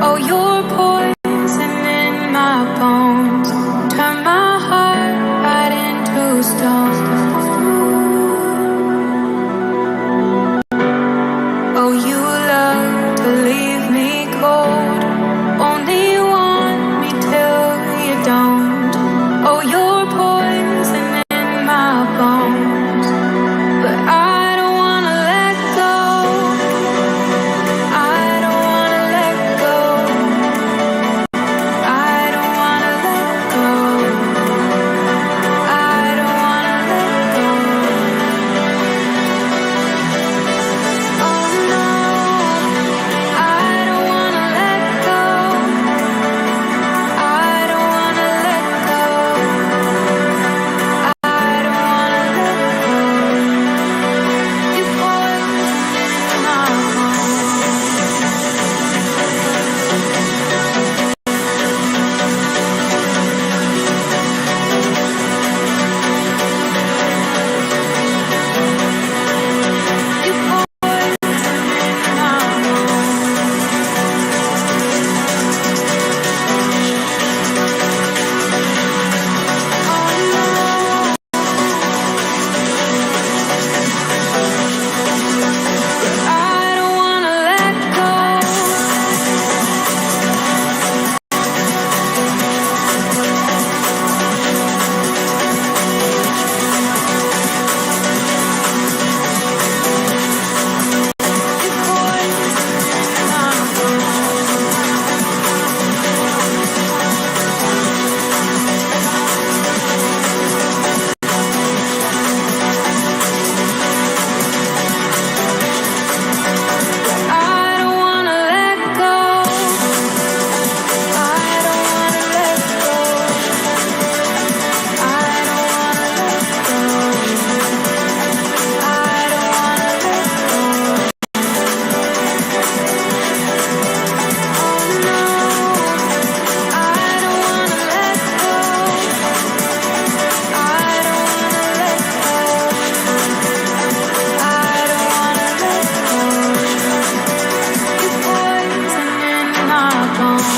Oh, you're poison in my bones. Turn my heart right into stone. Oh, you love to leave me cold. Only want me till you don't. Oh, you're poison in my bones. But I don't wanna let go. I don't wanna let go. I don't wanna let go. I don't wanna let go. Oh no, I don't wanna let go. I don't wanna let go. I don't wanna let go. You poison in my You poison in I don't wanna let go. You poison in my I don't wanna let go. I don't wanna let go. I don't wanna let go. I don't wanna let go. Oh no, I don't wanna let go. I don't wanna let go. I don't wanna let go. You poison in my bones.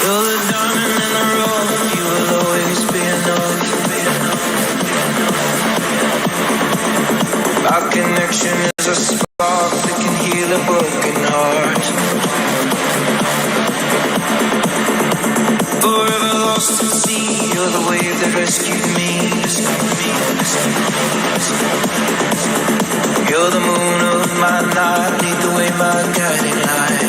You're the diamond in the rough, you will always be enough. Our connection is a spark that can heal a broken heart. Forever lost at sea, you're the wave that rescued me. You're the moon of my night, lead the way, my guiding light.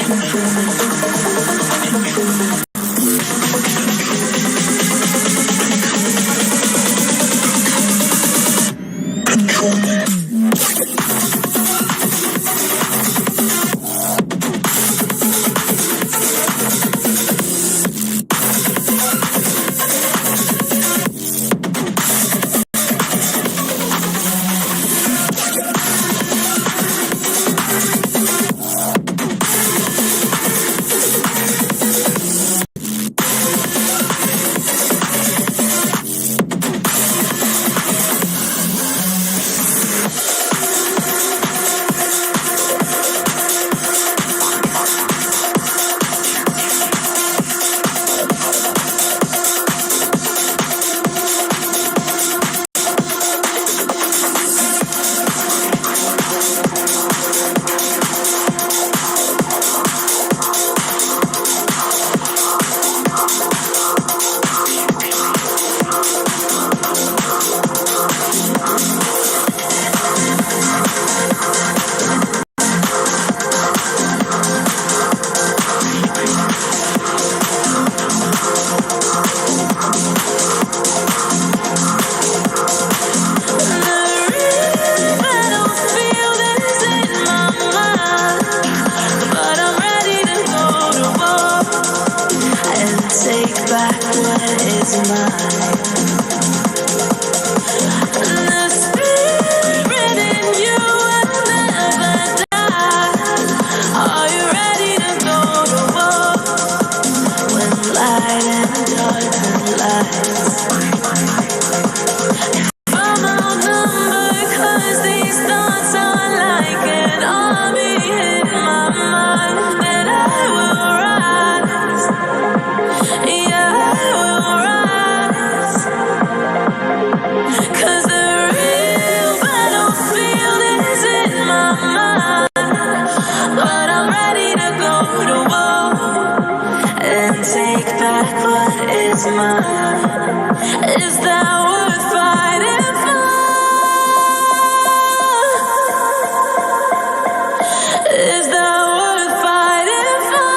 Control me. Is that worth fighting for? Is that worth fighting for?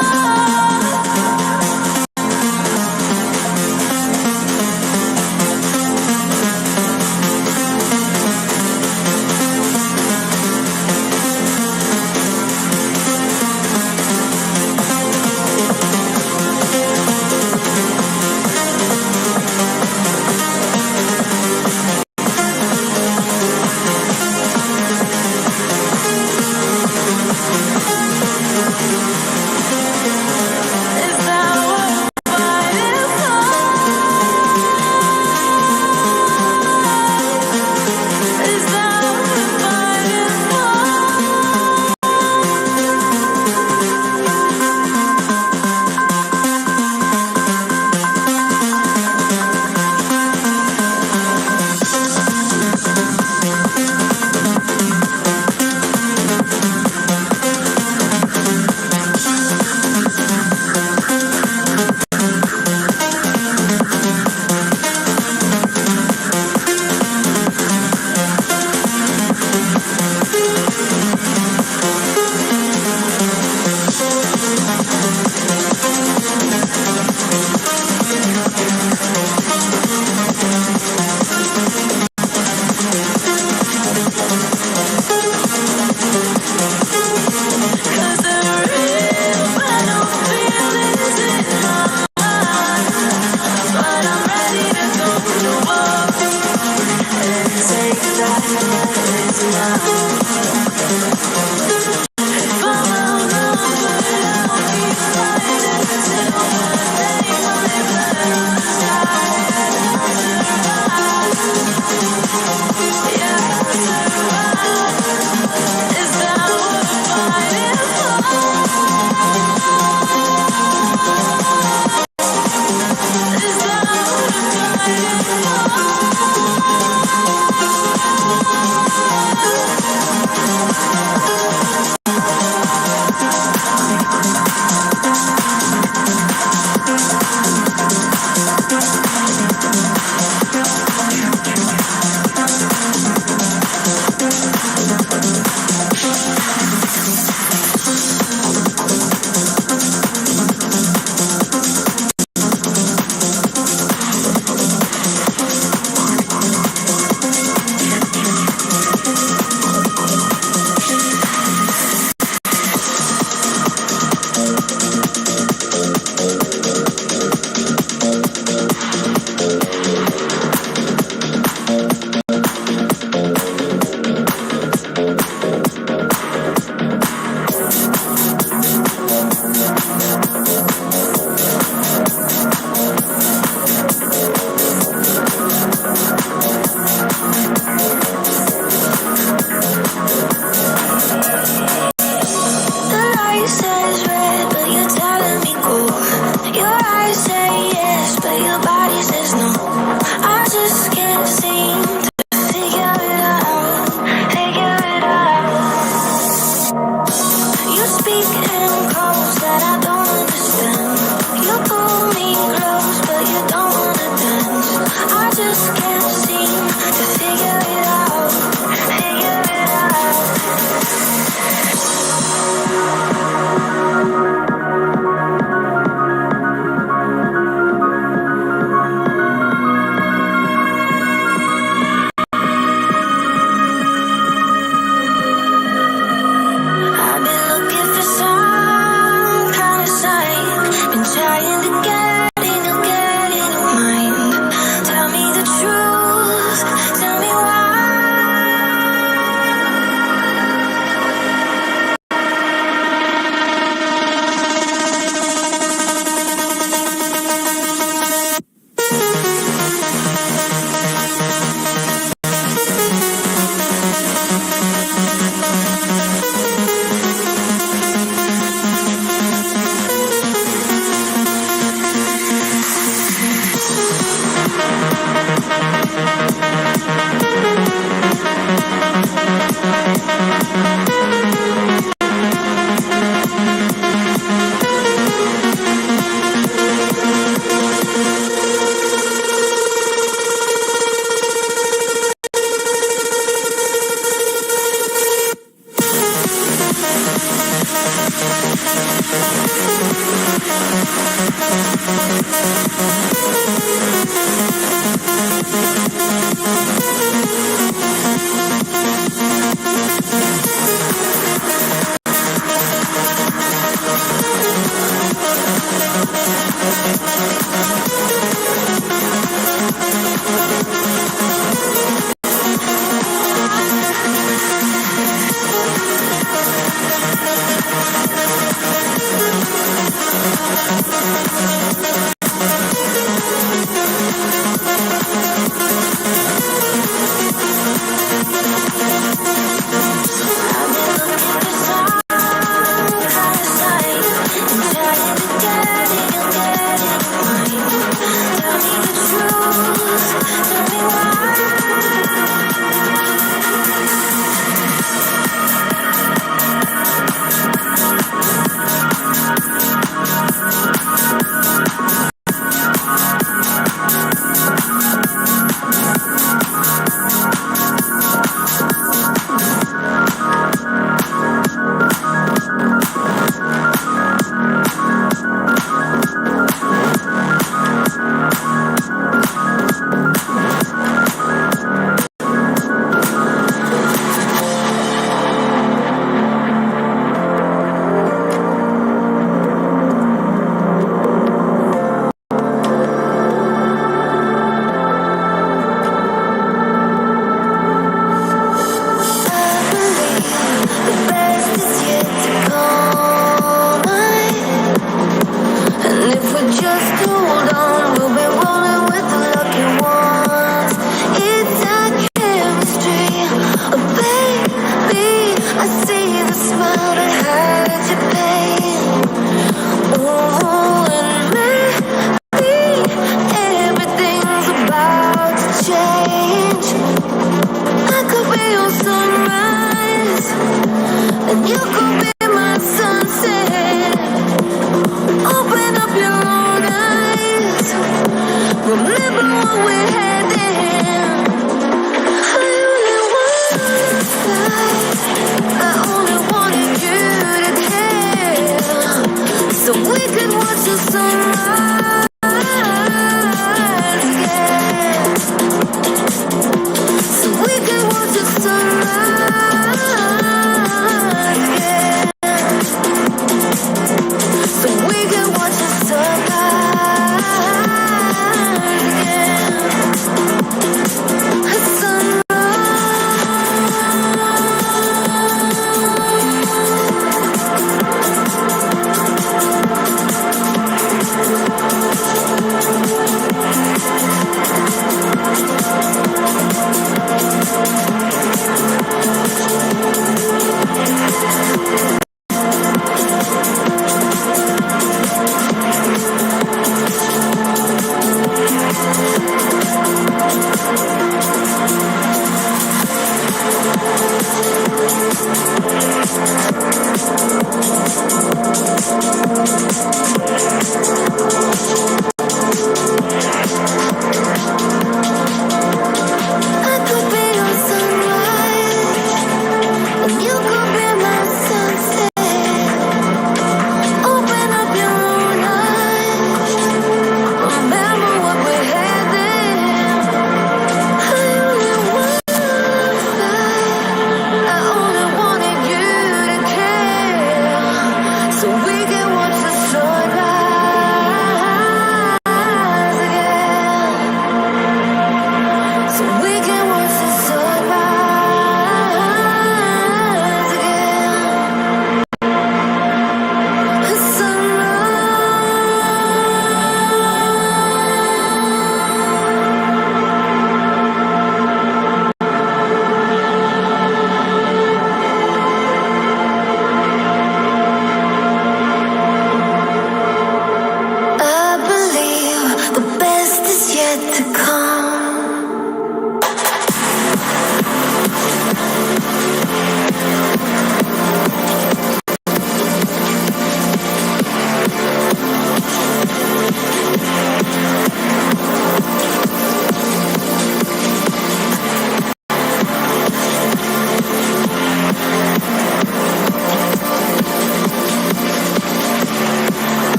So we can watch the sunrise.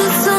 the